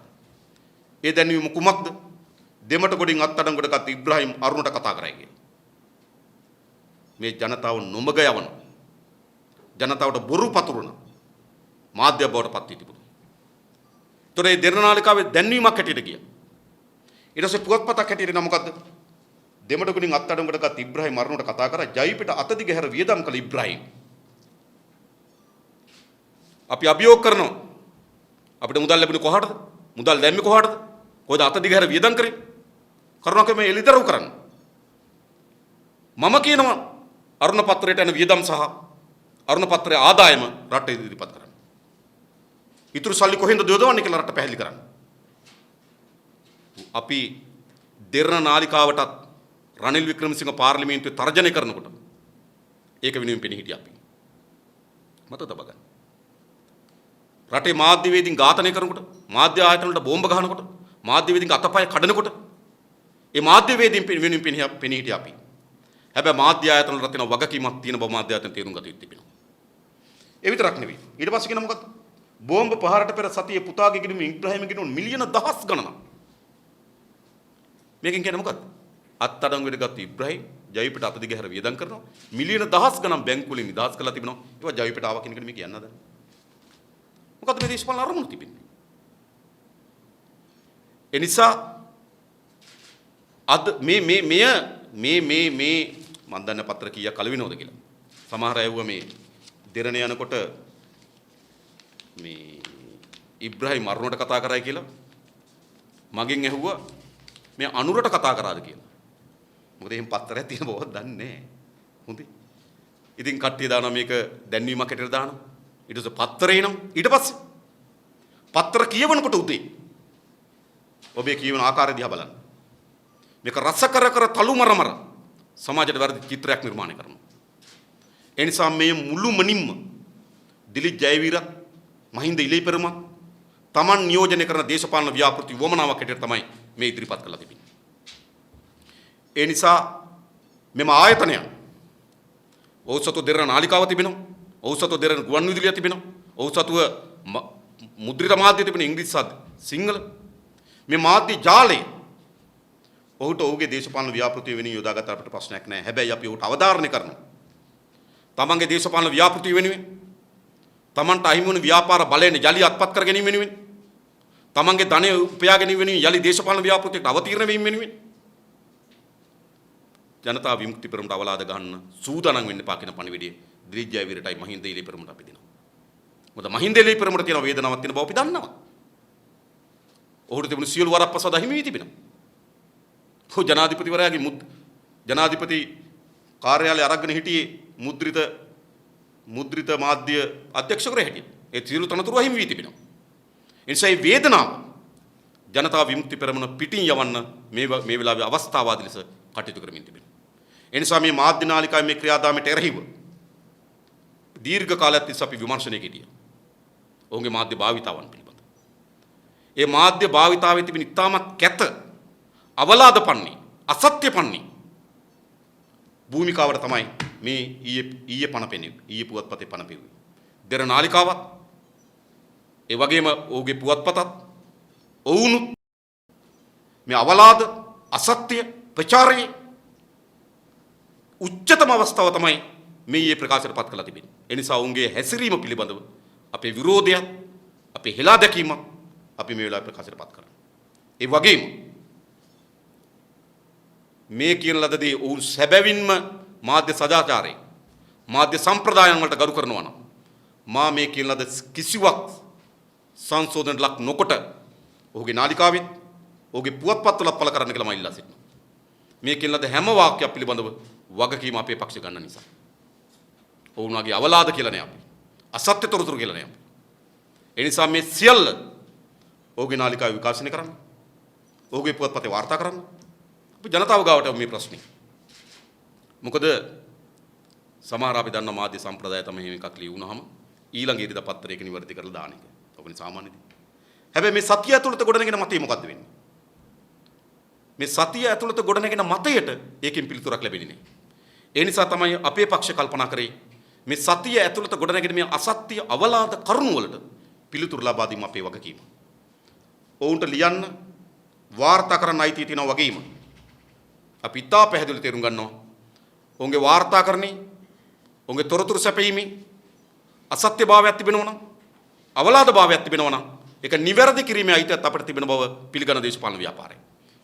ඒ දැන්වීම කුමක්ද? දෙමට ගොඩින් අත්අඩංගුවටගත් ඉබ්‍රහීම් අරුණට කතා කරයි කියලා. මේ ජනතාව නොමග යවන ජනතාවට බොරු පතුරන මාධ්‍ය බවට පත් වී තිබුණා. ඒතර ඒ දෙරණ නාලිකාවේ දැන්වීමක් හැටියට ගියා. ඊට පස්සේ පුවත්පතක් හැටියට නම් මොකද්ද? දෙමට ගොඩින් අත්අඩංගුවටගත් ඉබ්‍රහීම් අරුණට කතා කරා. ජයිපිට අතදිග හැර වියදම් කළ ඉබ්‍රහීම්. අපි අභියෝග කරනවා. අපිට මුදල් ලැබුණේ කොහටද? මුදල් දැම්මේ කොහටද? කොහෙද අතදිග හැර වියදම් කරේ? කරුණාකර මේ එළිදරව් කරන්න. මම කියනවා අරුණ පත්‍රයට යන වියදම් සහ අරුණ පත්‍රයේ ආදායම රට ඉදිරිපත් කරන්න. ඊටු සල්ලි කොහෙන්ද යොදවන්නේ කියලා රට පැහැදිලි කරන්න. අපි දෙරණ නාලිකාවටත් රනිල් වික්‍රමසිංහ පාර්ලිමේන්තුවේ තර්ජනය කරනකොට ඒක වෙනුවෙන් පෙනී හිටියා අපි. මත තබ ගන්න. රටේ මාධ්‍යවේදීන් ඝාතනය කරනකොට, මාධ්‍ය ආයතන වලට බෝම්බ ගහනකොට, මාධ්‍යවේදීන් අතපය කඩනකොට ඒ මාධ්‍යවේදීන් වෙනුවෙන් පෙනී හිටියා අපි. හැබැයි මාධ්‍ය ආයතන වල තියෙන වගකීමක් තියෙන බව මාධ්‍ය ආයතන තේරුම් ගත යුතු තිබෙනවා. ඒ විතරක් නෙවෙයි. ඊට පස්සේ කියන මොකද්ද? බෝම්බ පහරට පෙර සතියේ පුතාගේ ගිනුම ඉබ්‍රහීම් ගිනුම මිලියන දහස් ගණනක්. මේකෙන් කියන්නේ මොකද්ද? අත්අඩංගුවට ගත්ත ඉබ්‍රහීම් ජයපිට අතදිග හැර වියදම් කරනවා. මිලියන දහස් ගණන් බැංකු වලින් නිදහස් කරලා තිබෙනවා. ඒවා ජයපිට ආවා කියන එක මේ කියන්න හදන්නේ. මොකද්ද මේ දේශපාලන අරමුණු තිබෙන්නේ? ඒ නිසා අද මේ මන් දන්න පත්‍ර කීයක් කලවිනෝද කියලා. සමහර අය මේ දෙරණ යනකොට මේ ඉබ්‍රහීම් අරුණට කතා කරයි කියලා මගෙන් ඇහුවා මේ අනුරට කතා කරාද කියලා. මොකද එහෙම පත්‍රයක් තියෙන බව දන්නේ නැහැ. හොඳයි. ඉතින් කට්ටිය දානවා මේක දැන්වීමක් හැටියට දානවා. ඊට පස්සේ පත්‍රේ නම් ඊට පස්සේ පත්‍ර කියවනකොට උදේ ඔබේ කියවන ආකාරය දිහා බලන්න. මේක රස කර තලු මරමර සමාජයට වැරදි චිත්‍රයක් නිර්මාණය කරනවා. ඒ නිසා මේ මුළුමනින්ම දිලිත් ජයවීරත් මහින්ද ඉලේපෙරම තමන් නියෝජනය කරන දේශපාලන ව්‍යාපෘති වමනාවක් හැටියට තමයි මේ ඉදිරිපත් කළා තිබෙන්නේ. ඒ නිසා මෙම ආයතනය ඔහු සතු දෙරණ නාලිකාව තිබෙනවා. ඔහු සතු දෙරණ ගුවන්විදුලිය තිබෙනවා. ඔහු සතුව මුද්‍රිත මාධ්‍ය තිබෙන ඉංග්‍රීසි සාද සිංහල මේ මාධ්‍ය ජාලය ඔහුට ඔහුගේ දේශපාලන ව්‍යාපෘතිය වෙනුවෙන් යොදාගත අපිට ප්‍රශ්නයක් නැහැ. හැබැයි අපි ඔහුට අවධාරණය කරනවා. තමන්ගේ දේශපාලන ව්‍යාපෘතිය වෙනුවෙන් තමන්ට අහිමි වන ව්‍යාපාර බලයෙන් යලි අත්පත් කර ගැනීම වෙනුවෙන් තමන්ගේ ධනය උපයා ගැනීම වෙනුවෙන් යලි දේශපාලන ව්‍යාපෘතියකට අවතීර්ණ වීම වෙනුවෙන් ජනතා විමුක්ති පෙරමුණට අවලාද ගන්න සූදානම් වෙන්න එපා කියන පණිවිඩය දිලිත් ජයවීරටයි මහින්ද ඉලේපෙරමුණට අපි දෙනවා. මොකද මහින්ද ඉලේපෙරමුණට තියෙන වේදනාවක් තියෙන බව අපි දන්නවා. ඔහුට තිබුණු සියලු වරප්‍රසාද අහිමි වී තිබෙනවා. ඔහු ජනාධිපතිවරයාගේ ජනාධිපති කාර්යාලය අරගෙන හිටියේ මුද්‍රිත මාධ්‍ය අධ්‍යක්ෂකවරයා හැටියට. ඒ සියලු තනතුරු අහිමි වී තිබෙනවා. ඒ නිසා මේ වේදනාව ජනතා විමුක්ති පෙරමුණ පිටින් යවන්න මේ වෙලාවේ අවස්ථාවාදී ලෙස කටයුතු කරමින් තිබෙනවා. ඒ නිසා මේ මාධ්‍ය නාලිකාවේ මේ ක්‍රියාදාමයට එරෙහිව දීර්ඝ කාලයක් තිස්සේ අපි විමර්ශනයක හිටියා. ඔවුන්ගේ මාධ්‍ය භාවිතාවන් පිළිබඳ. ඒ මාධ්‍ය භාවිතාවේ තිබෙන ඉතාමත් කැත අවලාද පන්නේ අසත්‍ය පන්නේ භූමිකාවට තමයි මේ ඊයේ පුවත්පතේ පණ පෙව්වේ. දෙරණ නාලිකාවත් ඒ වගේම ඔහුගේ පුවත්පතත් ඔවුනුත් මේ අවලාද අසත්‍ය ප්‍රචාරයේ උච්චතම අවස්ථාව තමයි මේ ඊයේ ප්‍රකාශයට පත් කළා තිබෙන්නේ. ඒ නිසා ඔවුන්ගේ හැසිරීම පිළිබඳව අපේ විරෝධයත් අපේ හෙලා දැකීමක් අපි මේ වෙලාවේ ප්‍රකාශයට පත් කරනවා. ඒ වගේම මේ කියන ලද දේ ඔවුන් සැබවින්ම මාධ්‍ය සදාචාරය මාධ්‍ය සම්ප්‍රදායන් වලට ගරු කරනවා නම් මා මේ කියන ලද කිසිවක් සංශෝධනයට ලක් නොකොට ඔහුගේ නාලිකාවෙත් ඔහුගේ පුවත්පත්වල පළ කරන්න කියලා මම ඉල්ලා සිටිනවා. මේ කියන ලද හැම වාක්‍යයක් පිළිබඳව වගකීම අපේ පක්ෂ ගන්න නිසා. ඔවුන්ගේ අවලාද කියලා නෑ අපි. අසත්‍ය තොරතුරු කියලා නෑ අපි. ඒ නිසා මේ සියල්ල ඔහුගේ නාලිකාව විකාශනය කරන්න. ඔහුගේ පුවත්පතේ වාර්තා කරන්න. අපි ජනතාව ගාවට මේ ප්‍රශ්නේ. මොකද සමහර අපි දන්න මාධ්‍ය සම්ප්‍රදාය තමයි එහෙම එකක් ලියුණාම ඊළඟ ඉරිදා පත්‍රයක නිවැරදි කරලා දාන එක. ඔබනේ සාමාන්‍ය දේ. හැබැයි මේ සතිය ඇතුළත ගොඩනගෙන මතය මොකද්ද වෙන්නේ? මේ සතිය ඇතුළත ගොඩනගෙන මතයට ඒකෙන් පිළිතුරක් ලැබෙන්නේ නැහැ. ඒ නිසා තමයි අපේ පක්ෂ කල්පනා කරේ මේ සතිය ඇතුළත ගොඩනගෙන මේ අසත්‍ය අවලාද කරුණු වලට පිළිතුරු ලබා දීම අපේ වගකීම. ඔවුන්ට ලියන්න වාර්තා කරන්න අයිතිය තියෙනවා වගේම අපි ඉතා පැහැදිලිව තේරුම් ගන්නවා ඔවුන්ගේ වාර්තාකරණේ ඔවුන්ගේ තොරතුරු සැපීමේ අසත්‍යභාවයක් තිබෙනවා නම් අවලාදභාවයක් තිබෙනවා නම් ඒක නිවැරදි කිරීමේ අයිතියත් අපිට තිබෙන බව පිළිගන්න දේශපාලන ව්‍යාපාරය.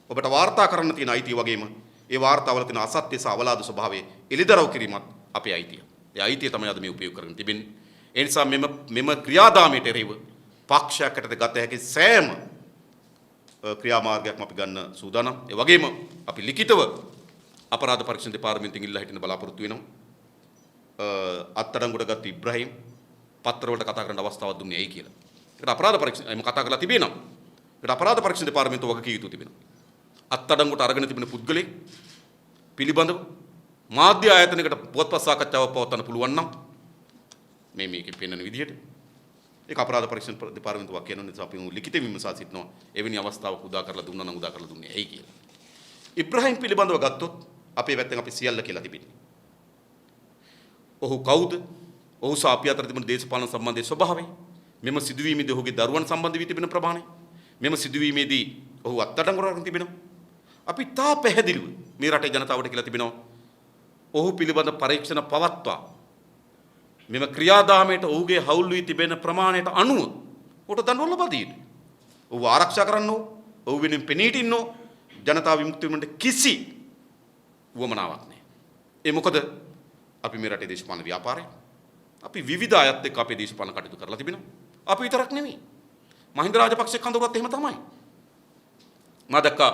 ඔබට වාර්තා කරන්න තියෙන අයිතිය වගේම ඒ වාර්තාවල තියෙන අසත්‍ය සහ අවලාද ස්වභාවය එළිදරව් කිරීමත් අපේ අයිතිය. ඒ අයිතිය තමයි අද මේ උපයෝග කරගෙන තිබෙන්නේ. ඒ නිසා මෙම ක්‍රියාදාමයට එරෙහිව පක්ෂයකට ගත හැකි සෑම ක්‍රියාමාර්ගයක්ම අපි ගන්න සූදානම්. ඒ වගේම අපි ලිඛිතව අපරාධ පරීක්ෂණ දෙපාර්තමේන්තුවෙන් ඉල්ලා හිටින බලාපොරොත්තු වෙනවා. අත්අඩංගුවට ගත්ත ඉබ්‍රහීම් පත්‍රවලට කතා කරන්න අවස්ථාවක් දුන්නේ ඇයි කියලා. ඒකට අපරාධ පරීක්ෂණ එම කතා කරලා තිබෙනවා. ඒකට අපරාධ පරීක්ෂණ දෙපාර්තමේන්තුව වගකීම් යුතු තිබෙනවා. අත්අඩංගුවට අරගෙන තිබෙන පුද්ගලෙක් පිළිබඳව මාධ්‍ය ආයතනයකට පුවත්පත් සාකච්ඡාවක් පවත්වන්න පුළුවන් නම් මේකේ පෙන්වන විදිහට ඒක අපරාධ පරීක්ෂණ දෙපාර්තමේන්තුවක් කියන නිසා අපි ලිඛිත විමසා සිටිනවා. එවැනි අවස්ථාවක් උදා කරලා දුන්නා නම් උදා කරලා දුන්නේ ඇයි කියලා. ඉබ්‍රහීම් පිළිබඳව ගත්තොත් අපේ පැත්තෙන් අපි සියල්ල කියලා තිබෙන්නේ. ඔහු කවුද? ඔහු සහ අපි අතර තිබෙන දේශපාලන සම්බන්ධයේ ස්වභාවය, මෙම සිදුවීමේදී ඔහුගේ දරුවන් සම්බන්ධ වී තිබෙන ප්‍රමාණය, මෙම සිදුවීමේදී ඔහු අත්අඩංගුවට අරගෙන තිබෙනවා. අපි තා පැහැදිලිව මේ රටේ ජනතාවට කියලා තිබෙනවා. ඔහු පිළිබඳ පරීක්ෂණ පවත්වා මෙම ක්‍රියාදාමයට ඔහුගේ හවුල් වී තිබෙන ප්‍රමාණයට අනුව ඔහුට දඬුවම් ලබා දී යුතුයි. ඔහු ආරක්ෂා කරන්න ඕන. ඔහු වෙනුවෙන් පෙනී සිටින්න ඕන. ජනතා විමුක්ති වෙනුවට කිසි වමනාවක් නැහැ. ඒ මොකද අපි මේ රටේ දේශපාලන ව්‍යාපාරය අපි විවිධ අයත් එක්ක අපේ දේශපාලන කටයුතු කරලා තිබෙනවා. අපි විතරක් නෙමෙයි. මහින්ද රාජපක්ෂ කඳවුරත් එහෙම තමයි. මා දැක්කා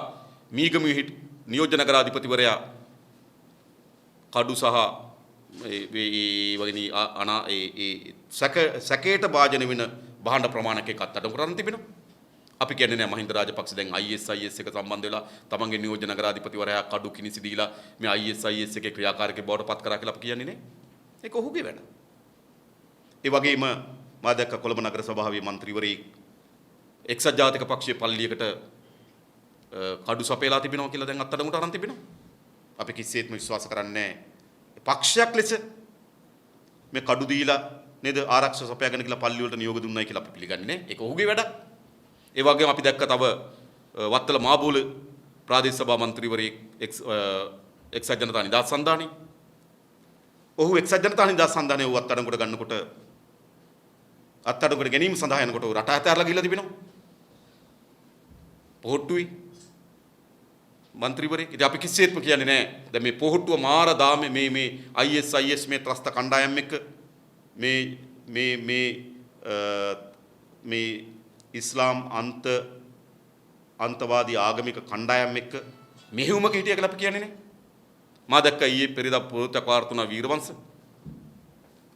මීගමුවේ නියෝජන නගරාධිපතිවරයා කඩු සහ සැකයට භාජන වෙන භාණ්ඩ ප්‍රමාණයක් එකක් අත්අඩංගුවට කරන් තිබෙනවා. අපි කියන්නේ නෑ මහින්ද රාජපක්ෂ දැන් ISIS එක සම්බන්ධ වෙලා තමන්ගේ නියෝජන නගරාධිපතිවරයා කඩු කිනිසි දීලා මේ ISIS එකේ ක්‍රියාකාරකේ බවට පත් කරා කියලා අපි කියන්නේ නෑ. ඒක ඔහුගේ වැඩ. ඒ වගේම මා දැක්ක කොළඹ නගර සභාවේ മന്ത്രിවරයෙක් එක්සත් ජාතික පක්ෂයේ පල්ලියකට කඩු සපයලා තිබෙනවා කියලා දැන් අත්අඩංගුවට අරන් තිබෙනවා. අපි කිසිසේත්ම විශ්වාස කරන්නේ නෑ පක්ෂයක් ලෙස මේ කඩු දීලා නේද ආරක්ෂක සපයාගෙන කියලා පල්ලි වලට නියෝග දුන්නයි කියලා අපි පිළිගන්නේ නෑ. ඒක ඔහුගේ වැඩක්. ඒ වගේම අපි දැක්ක තව වත්තල මාබෝල ප්‍රාදේශ සභා മന്ത്രിවරයෙක් එක්සත් ජනතා නිදහස් සන්ධානයේ ඔහු එක්සත් ජනතා නිදහස් සන්ධානයේ ඔහු අත්අඩංගුවට ගන්නකොට අත්අඩංගුවට ගැනීම සඳහා යනකොට රට ඇතැරලා ගිහිල්ලා තිබෙනවා. පොහොට්ටුයි മന്ത്രിවරයෙක්. ඉතින් අපි කිසිසේත්ම කියන්නේ නැහැ දැන් මේ පොහොට්ටුව මාර දාමේ මේ ISIS මේ ත්‍රස්ත කණ්ඩායම් එක්ක මේ ඉස්ලාම් අන්තවාදී ආගමික කණ්ඩායම් එක්ක මෙහෙයුමක හිටිය කියලා අපි කියන්නේ නේ. මා දැක්ක ඊයේ පෙරේදා පොතක් වාර්තුනා වීරවංශ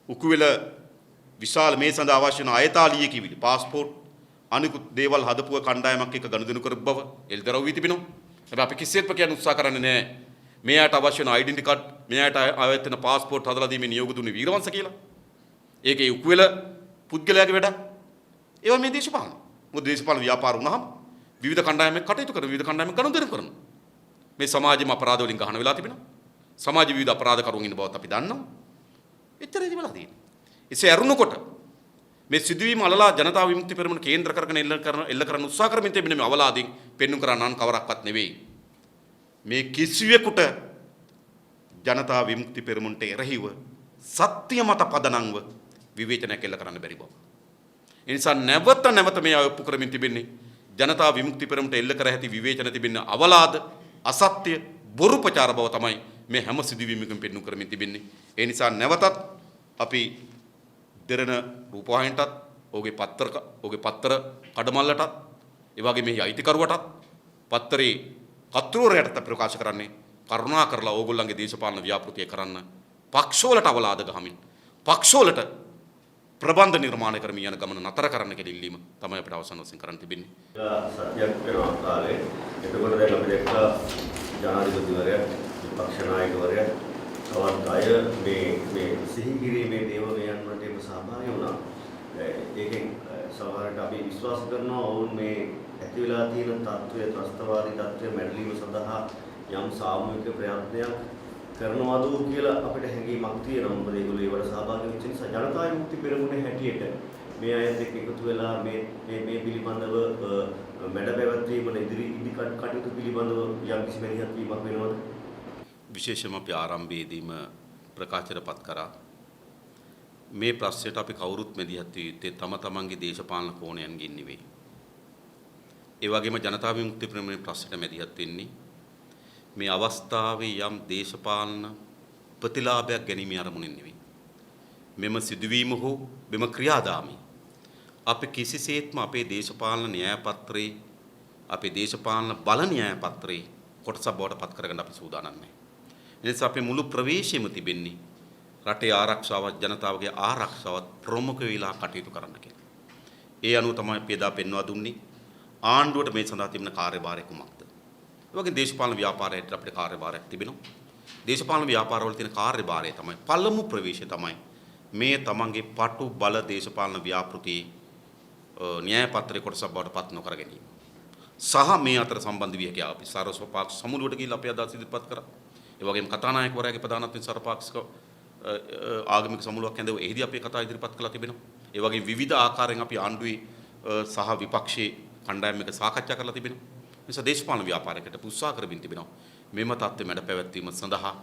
උකුවෙල විශාල මේ සඳහා අවශ්‍ය වන අයතාලිය කිවිලි පාස්පෝර්ට් අනිකුත් දේවල් හදපුව කණ්ඩායමක් එක්ක ගනුදෙනු කරපු බව එල්දරව් වී තිබෙනවා. හැබැයි අපි කිසිසේත්ම කියන්න උත්සාහ කරන්නේ නැහැ මේ අයට අවශ්‍ය වන ඩෙන්ටිටි කාඩ් මේ අයට අවශ්‍ය වෙන පාස්පෝර්ට් හදලා දීමේ නියෝග දුන්නේ වීරවංශ කියලා. ඒකේ උකුවෙල පුද්ගලයාගේ වැඩක්. ඒවා මේ දේශපාලන. මොකද දේශපාලන ව්‍යාපාර වුණාම විවිධ කණ්ඩායම් එක්ක කටයුතු කරන විවිධ කණ්ඩායම් ගනුදෙනු කරනවා. මේ සමාජෙම අපරාධ වලින් ගහන වෙලා තිබෙනවා. සමාජ විවිධ අපරාධ කරුවන් ඉන්න බවත් අපි දන්නවා. එච්චරයි වෙලා තියෙන්නේ. එසේ අරුණකොට මේ සිදුවීම අලලා ජනතා විමුක්ති පෙරමුණ කේන්ද්‍ර කරගෙන එල්ල කරන උත්සාහ කරමින් තිබෙන මේ අවලාදීන් පෙන්වු කරා නන් කවරක්වත් නෙවෙයි. මේ කිසිවෙකුට ජනතා විමුක්ති පෙරමුණට එරෙහිව සත්‍ය මත පදනම්ව විවේචනයක් එල්ල කරන්න බැරි බව. ඒ නිසා නැවත මේ ඔප්පු කරමින් තිබෙන්නේ ජනතා විමුක්ති පෙරමුණට එල්ල කර ඇති විවේචන තිබෙන අවලාද අසත්‍ය බොරු ප්‍රචාර බව තමයි මේ හැම සිදුවීමකම පෙන්වු කරමින් තිබෙන්නේ. ඒ නිසා නැවතත් අපි දෙරණ රූපවාහිනියටත් ඔහුගේ පත්තර කඩමල්ලටත් ඒ වගේ මේ අයිතිකරුවටත් පත්තරේ කර්තෘවරයාටත් ප්‍රකාශ කරන්නේ කරුණා කරලා ඕගොල්ලන්ගේ දේශපාලන ව්‍යාපෘතිය කරන්න පක්ෂවලට අවලාද ගහමින් පක්ෂවලට ප්‍රබන්ධ නිර්මාණය කරමින් යන ගමන නතර කරන්න කියලා ඉල්ලීම තමයි අපිට අවසන් වශයෙන් කරන්න තිබෙන්නේ. සත්‍යයක් වෙනවා කාලේ. එතකොට දැන් අපි දැක්ක ජනාධිපතිවරයා, විපක්ෂ නායකවරයා තවත් අය මේ සිහි කිරීමේ දේව වේයන් වලට සහභාගී වුණා. ඒකෙන් සමහරට අපි විශ්වාස කරනවා ඔවුන් මේ ඇති වෙලා තියෙන තත්ත්වය, ත්‍රස්තවාදී තත්ත්වය මැඩලීම සඳහා යම් සාමූහික ප්‍රයත්නයක් කරනවාද කියලා අපිට හැඟීමක් තියෙනවා. මොකද ඒගොල්ලෝ ඒවට සහභාගී වෙච්ච නිසා ජනතා විමුක්ති පෙරමුණේ හැටියට මේ අයත් එක්ක එකතු වෙලා මේ පිළිබඳව මැඩ පැවැත්වීම ඉදිරි කටයුතු පිළිබඳව යම් කිසි මෙහෙයක් වීමක් වෙනවද? විශේෂයෙන්ම අපි ආරම්භයේදීම ප්‍රකාශයටපත් කරා මේ ප්‍රශ්නයට අපි කවුරුත් මැදිහත් විය යුත්තේ තම තමන්ගේ දේශපාලන කෝණයන්ගෙන් නෙවෙයි. ඒ වගේම ජනතා විමුක්ති පෙරමුණේ ප්‍රශ්නයට මැදිහත් වෙන්නේ මේ අවස්ථාවේ යම් දේශපාලන ප්‍රතිලාභයක් ගැනීම අරමුණින් නෙවෙයි. මෙම සිදුවීම හෝ මෙම ක්‍රියාදාමය අපි කිසිසේත්ම අපේ දේශපාලන න්‍යාය පත්‍රයේ අපේ දේශපාලන බල න්‍යාය පත්‍රයේ කොටසක් බවට පත් කරගන්න අපි සූදානම් නැහැ. ඒ නිසා අපේ මුළු ප්‍රවේශයම තිබෙන්නේ රටේ ආරක්ෂාවත් ජනතාවගේ ආරක්ෂාවත් ප්‍රමුඛ වෙලා කටයුතු කරන්න කියලා. ඒ අනුව තමයි අපි එදා පෙන්වා දුන්නේ ආණ්ඩුවට මේ සඳහා තිබෙන කාර්යභාරය කුමක්ද? ඒ වගේ දේශපාලන ව්‍යාපාරයට අපිට කාර්යභාරයක් තිබෙනවා. දේශපාලන ව්‍යාපාරවල තියෙන කාර්යභාරය තමයි පළමු ප්‍රවේශය තමයි මේ තමන්ගේ පටු බල දේශපාලන ව්‍යාපෘතියේ න්‍යාය පත්‍රයේ කොටසක් බවට පත් නොකර ගැනීම. සහ මේ අතර සම්බන්ධ විය හැකි අපි සර්වස්වපාක්ෂ සමුළුවට ගිහිල්ලා අපි අදහස් ඉදිරිපත් කරා. ඒ වගේම කතානායකවරයාගේ ප්‍රධානත්වයෙන් සර්වපාක්ෂික ආගමික සමුළුවක් ඇඳව එහිදී අපි කතා ඉදිරිපත් කළා තිබෙනවා. ඒ වගේම විවිධ ආකාරයෙන් අපි ආණ්ඩුවේ සහ විපක්ෂයේ කණ්ඩායම් එක සාකච්ඡා කරලා තිබෙනවා. නිසා දේශපාලන ව්‍යාපාරයකට උත්සාහ කරමින් තිබෙනවා. මෙම තත්ත්වෙ මැඩ පැවැත්වීම සඳහා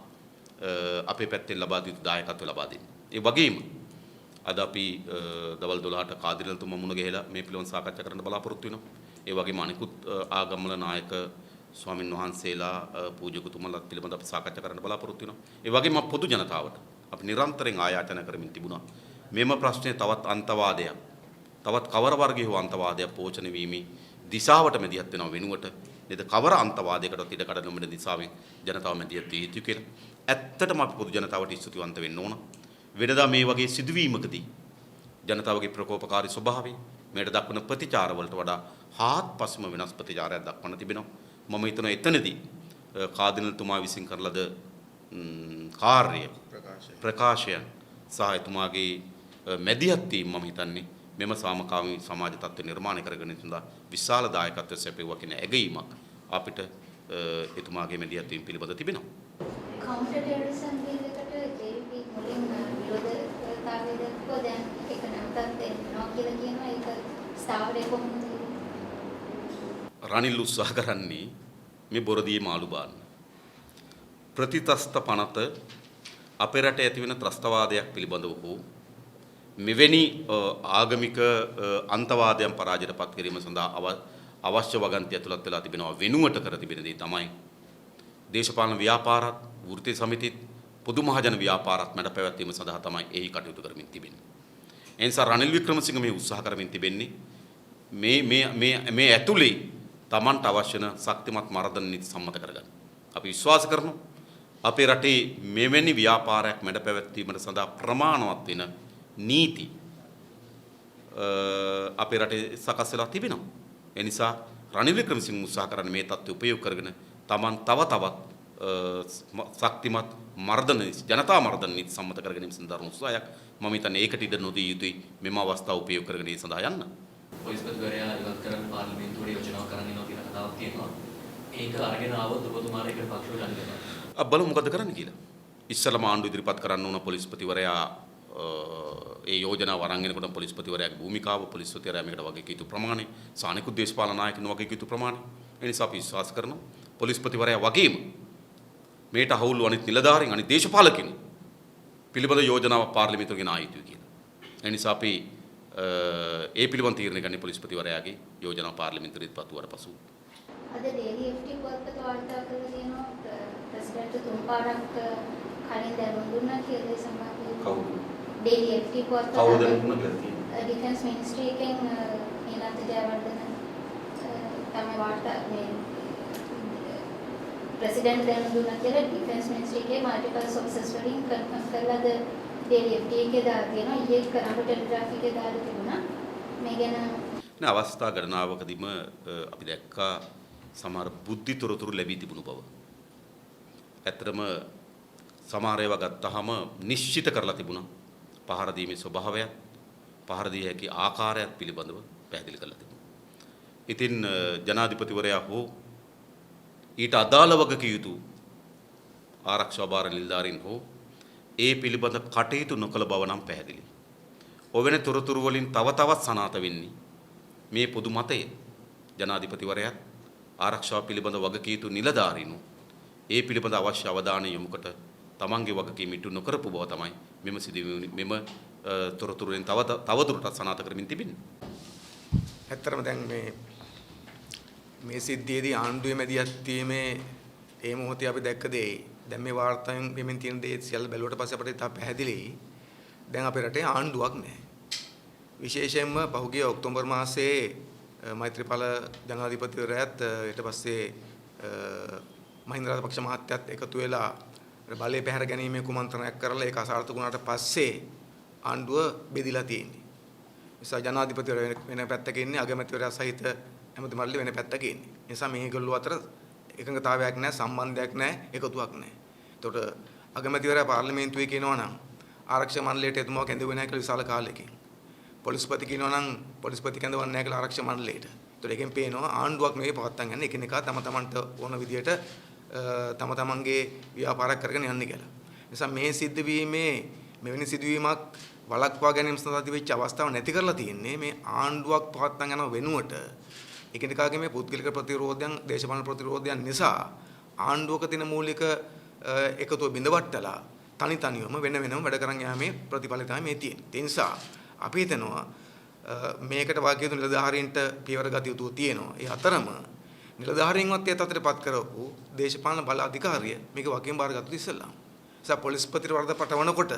අපේ පැත්තෙන් ලබා දී දායකත්වය ලබා දෙන්න. ඒ වගේම අද අපි දවල් 12ට කාදිරල්තුමා මුණ ගැහිලා මේ පිළිබඳව සාකච්ඡා කරන්න බලාපොරොත්තු වෙනවා. ඒ වගේම අනිකුත් ආගම්වල නායක ස්වාමින් වහන්සේලා පූජකතුමලාත් පිළිබඳව අපි සාකච්ඡා කරන්න බලාපොරොත්තු වෙනවා. ඒ වගේම පොදු ජනතාවට අපි නිරන්තරයෙන් ආයාචනා කරමින් තිබුණා. මෙම ප්‍රශ්නේ තවත් අන්තවාදයක්, තවත් කවර වර්ගයේ හෝ අන්තවාදයක් පෝෂණය වීමේ දිශාවට මැදිහත් වෙනව වෙනුවට නේද කවර අන්තවාදයකටත් ඉඩ කඩ නොමැති දිශාවෙන් ජනතාව මැදිහත් වී යුතුයි කියලා. ඇත්තටම අපි පොදු ජනතාවට ස්තුතිවන්ත වෙන්න ඕන. වෙනදා මේ වගේ සිදුවීමකදී ජනතාවගේ ප්‍රකෝපකාරී ස්වභාවය මේට දක්වන ප්‍රතිචාර වලට වඩා හාත්පසම වෙනස් ප්‍රතිචාරයක් දක්වන්න තිබෙනවා. මම හිතනවා එතනදී කාදිනල්තුමා විසින් කරන ලද කාර්ය ප්‍රකාශය සහ එතුමාගේ මැදිහත් වීම මම හිතන්නේ මෙම සාමකාමී සමාජ තත්ත්ව නිර්මාණය කරගෙන සඳහා විශාල දායකත්වයක් සැපයුවා කියන ඇගීමක් අපිට එතුමාගේ මැදිහත් වීම පිළිබඳ තිබෙනවා. කවුන්ටර් ටෙරරිසම් පිළිවෙලකට JP මුලින්ම විරෝධතාවය දක්වලා දැන් ඒක නැවතත් එනවා කියලා කියනවා. ඒක ස්ථාවරය කොහොමද? රනිල් උත්සාහ කරන්නේ මේ බොරදියේ මාළු බාන්න. ප්‍රතිතස්ත පනත අපේ රටේ ඇති වෙන ත්‍රස්තවාදයක් පිළිබඳව හෝ මෙවැනි ආගමික අන්තවාදයන් පරාජයට පත් කිරීම සඳහා අවශ්‍ය වගන්ති ඇතුළත් වෙලා තිබෙනවා වෙනුවට කර තිබෙන දේ තමයි දේශපාලන ව්‍යාපාරات වෘත්තීය සමිතිත් පොදු මහජන ව්‍යාපාරات මැඩ පැවැත්වීම සඳහා තමයි එහි කටයුතු කරමින් තිබෙන්නේ. ඒ නිසා රනිල් වික්‍රමසිංහ මේ උත්සාහ කරමින් තිබෙන්නේ මේ ඇතුලේ Tamanට අවශ්‍ය වෙන ශක්තිමත් මර්ධන නීති සම්මත කරගන්න. අපි විශ්වාස කරනවා අපේ රටේ මෙවැනි ව්‍යාපාරයක් මැඩ පැවැත්වීමට සඳහා ප්‍රමාණවත් වෙන නීති අපේ රටේ සකස් වෙලා තිබෙනවා. ඒ නිසා රනිල් වික්‍රමසිංහ උත්සාහ කරන්නේ මේ තත්ත්වය උපයෝග කරගෙන Taman තව තවත් ශක්තිමත් මර්ධන ජනතා මර්ධන නීති සම්මත කර ගැනීම සඳහා උත්සාහයක් මම හිතන්නේ ඒකට ඉඩ නොදී යුතුයි මෙම අවස්ථාව උපයෝග කරගෙන ඒ සඳහා යන්න. පොලිස්පතිවරයා ඉවත් කරන්න පාර්ලිමේන්තුවේ යෝජනා කරන්න යනවා කියන කතාවක් තියෙනවා. ඒක අරගෙන ආවොත් ඔබතුමාට ඒක පක්ෂව ගන්න. බලමු මොකද කරන්න කියලා. ඉස්සලම ආණ්ඩුව ඉදිරිපත් කරන්න ඕන පොලිස්පතිවරයා ඒ යෝජනාව අරන් එනකොට පොලිස්පතිවරයාගේ භූමිකාව පොලිස්පතිවරයා මේකට වගේ කීතු ප්‍රමාණය සානිකුත් දේශපාලන නායකයන් වගේ කීතු ප්‍රමාණය. ඒ නිසා අපි විශ්වාස කරනවා පොලිස්පතිවරයා වගේම මේට අහුවුණු අනිත් නිලධාරීන් අනිත් දේශපාලකින් පිළිබඳ යෝජනාව පාර්ලිමේන්තුවගෙන ආ යුතුයි කියලා. ඒ නිසා අපි ඒ පිළිබඳ තීරණය ගන්නේ පොලිස්පතිවරයාගේ යෝජනාව පාර්ලිමේන්තුවට ඉදිරිපත් වුණාට පසු. අද ඩේලි FT පුවත්පත වාර්තා කරලා තියෙනවා ප්‍රෙසිඩන්ට් තුන් පාරක් කලින් දැනුම් දුන්නා කියලා ඒ සම්බන්ධයෙන්. කවුද? ඩේලි FT පුවත් කවුද දුන්න කියලා තියෙනවා. ඩිෆෙන්ස් මිනිස්ට්‍රි එකෙන් ඊළඟ ජයවර්ධන තමයි වාර්තා මේ ප්‍රෙසිඩන්ට් දැනුම් දුන්නා කියලා ඩිෆෙන්ස් මිනිස්ට්‍රි එකේ මල්ටිපල් සෝර්සස් වලින් කන්ෆර්ම් කරලාද ඩේලි FT එකේ දාලා තියෙනවා. ඊයේ කරාට ටෙලිග්‍රාෆ් එකේ දාලා තිබුණා. මේ ගැන නෑ අවස්ථා ගණනාවකදීම අපි දැක්කා සමහර බුද්ධි තොරතුරු ලැබී තිබුණු බව. ඇත්තටම සමහර ඒවා ගත්තාම නිශ්චිත කරලා තිබුණා. පහර දීමේ ස්වභාවය, පහර දී හැකි ආකාරයත් පිළිබඳව පැහැදිලි කරලා තිබුණා. ඉතින් ජනාධිපතිවරයා හෝ ඊට අදාළ වගකිය යුතු ආරක්ෂා භාර නිලධාරීන් හෝ ඒ පිළිබඳ කටයුතු නොකළ බව නම් පැහැදිලි. ඔවෙන තොරතුරු වලින් තව තවත් සනාථ වෙන්නේ මේ පොදු මතය. ජනාධිපතිවරයාත් ආරක්ෂාව පිළිබඳ වගකිය යුතු නිලධාරීන් ඒ පිළිබඳ අවශ්‍ය අවධානය යොමුකොට තමන්ගේ වගකීම ඉටු නොකරපු බව තමයි මෙම සිදුවීම තොරතුරු වලින් තවදුරටත් සනාථ කරමින් තිබෙන්නේ. ඇත්තටම දැන් මේ සිද්ධියේදී ආණ්ඩුවේ මැදිහත් වීමේ ඒ මොහොතේ අපි දැක්ක දේ දැන් මේ වාර්තාවෙන් මෙමින් තියෙන දේ සියල්ල බැලුවට පස්සේ අපිට ඉතා පැහැදිලි දැන් අපේ රටේ ආණ්ඩුවක් නැහැ. විශේෂයෙන්ම පහුගිය ඔක්තෝබර් මාසයේ මෛත්‍රීපාල ජනාධිපතිවරයාත් ඊට පස්සේ මහින්ද රාජපක්ෂ මහත්තයාත් එකතු වෙලා බලය පැහැර ගැනීමේ කුමන්ත්‍රණයක් කරලා ඒක අසාර්ථක වුණාට පස්සේ ආණ්ඩුව බෙදිලා තියෙන්නේ. නිසා ජනාධිපතිවරයා වෙන පැත්තක ඉන්නේ, අගමැතිවරයා සහිත ඇමති මණ්ඩලය වෙන පැත්තක ඉන්නේ. නිසා මේගොල්ලෝ අතර එකඟතාවයක් නැහැ, සම්බන්ධයක් නැහැ, එකතුවක් නැහැ. එතකොට අගමැතිවරයා පාර්ලිමේන්තුවේ කියනවා නම් ආරක්ෂක මණ්ඩලයට එතුමාව කැඳවුවේ නැහැ කියලා විශාල කාලයකින්. පොලිස්පති කියනවා නම් පොලිස්පති කැඳවන්නේ නැහැ කියලා ආරක්ෂක මණ්ඩලයට. එතකොට එකෙන් පේනවා ආණ්ඩුවක් නෙවෙයි පවත්තන් යන්නේ, එකිනෙකා තම තමන්ට ඕන විදියට තම තමන්ගේ ව්‍යාපාරයක් කරගෙන යන්නේ කියලා. නිසා මේ සිද්ධවීමේ මෙවැනි සිදුවීමක් වළක්වා ගැනීම සඳහා තිබෙච්ච අවස්ථාව නැති කරලා තියෙන්නේ මේ ආණ්ඩුවක් පවත්තන් යන වෙනුවට එකිනෙකාගේ මේ පුද්ගලික ප්‍රතිරෝධයන්, දේශපාලන ප්‍රතිරෝධයන් නිසා ආණ්ඩුවක තියෙන මූලික එකතුව බිඳවට්ටලා තනි තනියම වෙන වෙනම වැඩ කරන් යාමේ ප්‍රතිඵලය තමයි මේ තියෙන්නේ. ඒ නිසා අපි හිතනවා මේකට වාක්‍ය යුතු නිලධාරීන්ට පියවර ගත යුතු තියෙනවා. ඒ අතරම නිලධාරීන්වත් ඒ තත්ත්වයටපත් කරවපු දේශපාලන බල අධිකාරිය මේක වගකීම් බාරගත්තු ඉස්සෙල්ලා. නිසා පොලිස්පතිට වරද පටවනකොට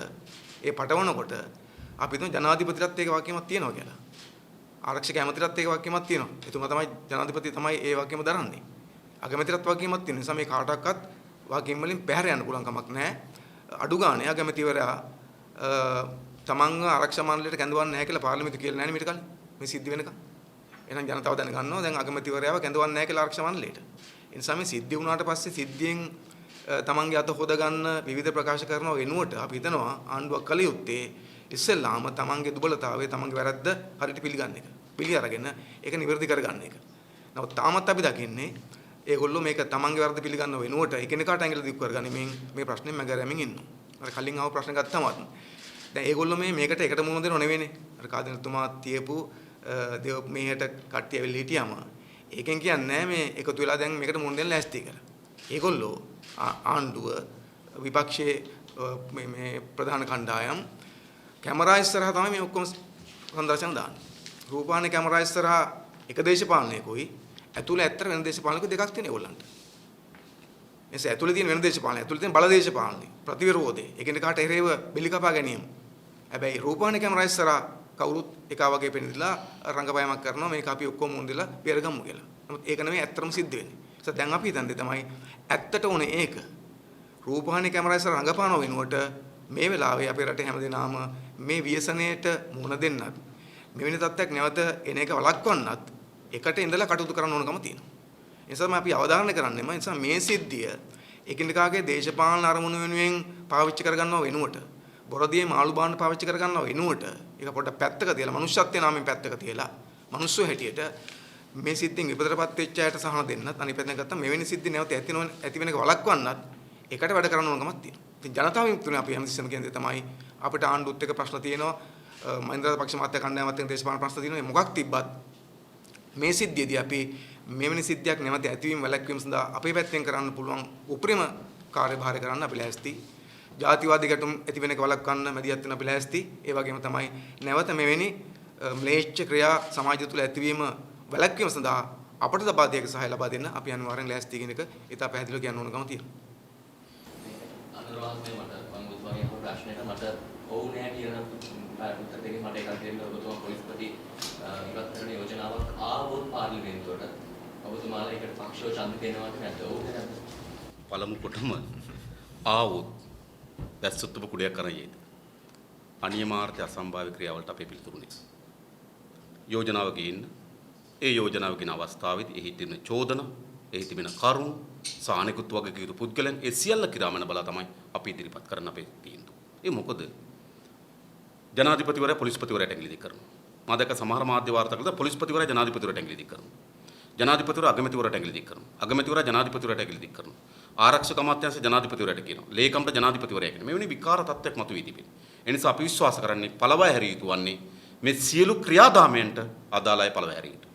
අපි හිතමු ජනාධිපතිලත් ඒක වගකීමක් තියෙනවා කියලා. ආරක්ෂක ඇමතිලත් ඒක වගකීමක් තියෙනවා. එතුමා තමයි ජනාධිපති තමයි ඒ වගකීම දරන්නේ. අගමැතිලත් වගකීමක් තියෙන නිසා මේ කාටවත් වගකීම් වලින් පැහැර යන්න පුළුවන් කමක් නැහැ. අඩු ගානේ අගමැතිවරයා තමන්ව ආරක්ෂක මණ්ඩලයට කැඳවන්නේ නැහැ කියලා පාර්ලිමේන්තුව කියලා නැහැ නේ මීට කලින්. මේ සිද්ධ වෙනකම්. එහෙනම් ජනතාව දැන ගන්නවා දැන් අගමැතිවරයාව කැඳවන්නේ නැහැ කියලා ආරක්ෂක මණ්ඩලයට. ඒ නිසා මේ සිද්ධ වුණාට පස්සේ සිද්ධියෙන් තමන්ගේ අත හොද ගන්න විවිධ ප්‍රකාශ කරනවා වෙනුවට අපි හිතනවා ආණ්ඩුවක් කළ යුත්තේ ඉස්සෙල්ලාම තමන්ගේ දුබලතාවය තමන්ගේ වැරද්ද හරියට පිළිගන්න එක. පිළි අරගෙන ඒක නිවැරදි කරගන්න එක. නමුත් තාමත් අපි දකින්නේ ඒගොල්ලෝ මේක තමන්ගේ වැරද්ද පිළිගන්න වෙනුවට එකිනෙකාට ඇඟිලි දික් කරගනිමින් මේ ප්‍රශ්නේ මගහැරමින් ඉන්නවා. අර කලින් ආව ප්‍රශ්න ගත්තමත් දැන් ඒගොල්ලෝ මේකට එකට මුහුණ දෙනව නෙවෙයිනේ. අර කාදිනතුමා තියපු දේව මේකට කට්ටිය ඇවිල්ලා හිටියාම ඒකෙන් කියන්නේ මේ එකතු වෙලා දැන් මේකට මුහුණ දෙන්න ලෑස්ති කියලා. ඒගොල්ලෝ ආණ්ඩුව විපක්ෂයේ මේ ප්‍රධාන කණ්ඩායම් කැමරා ඉස්සරහා තමයි මේ ඔක්කොම සංදර්ශන දාන්නේ. රූපවාහිනී කැමරා ඉස්සරහා එක දේශපාලනයකෝයි ඇතුළේ ඇත්තට වෙන දේශපාලනයක දෙකක් තියෙන ඒගොල්ලන්ට. එසේ ඇතුළේ තියෙන වෙන දේශපාලනය, ඇතුළේ තියෙන බල දේශපාලනය, ප්‍රතිවිරෝධය, එකිනෙකාට එරෙහිව බෙලි කපා ගැනීම. හැබැයි රූපවාහිනී කැමරා ඉස්සරහා කවුරුත් එකා වගේ පෙන්නලා රංගපෑමක් කරනවා මේක අපි ඔක්කොම මුන්දලා පෙරගමු කියලා. නමුත් ඒක නෙමෙයි ඇත්තටම සිද්ධ වෙන්නේ. ඒත් දැන් අපි හිතන්නේ තමයි ඇත්තට උනේ ඒක. රූපවාහිනී කැමරා ඉස්සරහා රංගපාන වෙනුවට මේ වෙලාවේ අපේ රටේ හැමදේනම මේ ව්‍යසනයට මුහුණ දෙන්නත් මෙවැනි තත්ත්වයක් නැවත එන එක වළක්වන්නත් එකට ඉඳලා කටයුතු කරන්න ඕනකම තියෙනවා. ඒ නිසා අපි අවධාරණය කරන්නේ මේ නිසා මේ සිද්ධිය එකිනෙකාගේ දේශපාලන අරමුණු වෙනුවෙන් පාවිච්චි කරගන්නව වෙනුවට බොරදියේ මාළු බාන්න පාවිච්චි කරගන්නව වෙනුවට ඒක පොඩ්ඩක් පැත්තක තියලා මනුෂ්‍යත්වයේ නාමයෙන් පැත්තක තියලා මනුස්සය හැටියට මේ සිද්ධියෙන් විපතටපත් වෙච්ච අයට සහන දෙන්නත් අනිත් පැත්තෙන් ගත්තා මෙවැනි සිද්ධි නැවත ඇති වෙන එක වළක්වන්නත් එකට වැඩ කරන්න ඕනකමක් තියෙනවා. ඉතින් ජනතාව විමුක්තිය අපි හැමතිස්සෙම කියන්නේ තමයි අපිට ආණ්ඩුවත් එක්ක ප්‍රශ්න තියෙනවා මහින්ද රාජපක්ෂ මහත්තයා කණ්ඩායමත් එක්ක දේශපාලන ප්‍රශ්න තියෙනවා මොකක් තිබ්බත් මේ සිද්ධියදී අපි මෙවැනි සිද්ධියක් නැවත ඇතිවීම වැළැක්වීම සඳහා අපේ පැත්තෙන් කරන්න පුළුවන් උපරිම කාර්යභාරය කරන්න අපි ලෑස්ති. ජාතිවාදී ගැටුම් ඇති වෙන එක වළක්වන්න මැදිහත් වෙන අපි ලෑස්ති. ඒ වගේම තමයි නැවත මෙවැනි ම්ලේච්ඡ ක්‍රියා සමාජය තුළ ඇතිවීම වැළැක්වීම සඳහා අපට ලබා දෙයක සහාය ලබා දෙන්න අපි අනිවාර්යෙන් ලෑස්ති කියන එක ඉතා පැහැදිලිව කියන්න ඕනකම තියෙනවා. අනුරාධපුරේ මට මම ඔබතුමාගේ අහපු ප්‍රශ්නෙට මට ඔව් නෑ කියන උත්තර දෙකකින් මට එකක් දෙන්න ඔබතුමා පොලිස්පති ඉවත් කරන යෝජනාවක් ආවොත් පාර්ලිමේන්තුවට ඔබතුමාලා ඒකට පක්ෂව ඡන්ද දෙනවද නැද්ද? ඔව් නැද්ද? පළමු කොටම ආවොත් දැස්සොත්තුම කුඩයක් කරන් යයිද? අනියමාර්ථ අසම්භාව්‍ය ක්‍රියාවලට අපේ පිළිතුරු නෑ. යෝජනාව ගේන්න ඒ යෝජනාව ගෙන අවස්ථාවේදී එහි තිබෙන චෝදනා, එහි තිබෙන කරුණු, සානිකුත් වගේ කිරු පුද්ගලයන් ඒ සියල්ල කිරාමන බලා තමයි අපි ඉදිරිපත් කරන්න අපේ තීන්දුව. ඒ මොකද ජනාධිපතිවරයා පොලිස්පතිවරයාට ඇඟිලි දික් කරනවා. මා දැක්ක සමහර මාධ්‍ය වාර්තාවලද පොලිස්පතිවරයා ජනාධිපතිවරයාට ඇඟිලි දික් කරනවා. ජනාධිපතිවරයා අගමැතිවරයාට ඇඟිලි දික් කරනවා. අගමැතිවරයා ජනාධිපතිවරයාට ඇඟිලි දික් කරනවා. ආරක්ෂක අමාත්‍යාංශ ජනාධිපතිවරයාට කියනවා. ලේකම්ට ජනාධිපතිවරයා කියනවා. මෙවැනි විකාර තත්ත්වයක් මතුවී තිබෙනවා. ඒ නිසා අපි විශ්වාස කරන්නේ පළවය හැරිය යුතු වන්නේ මේ සියලු ක්‍රියාදාමයන්ට අදාළයි පළවය හැරිය යුතු.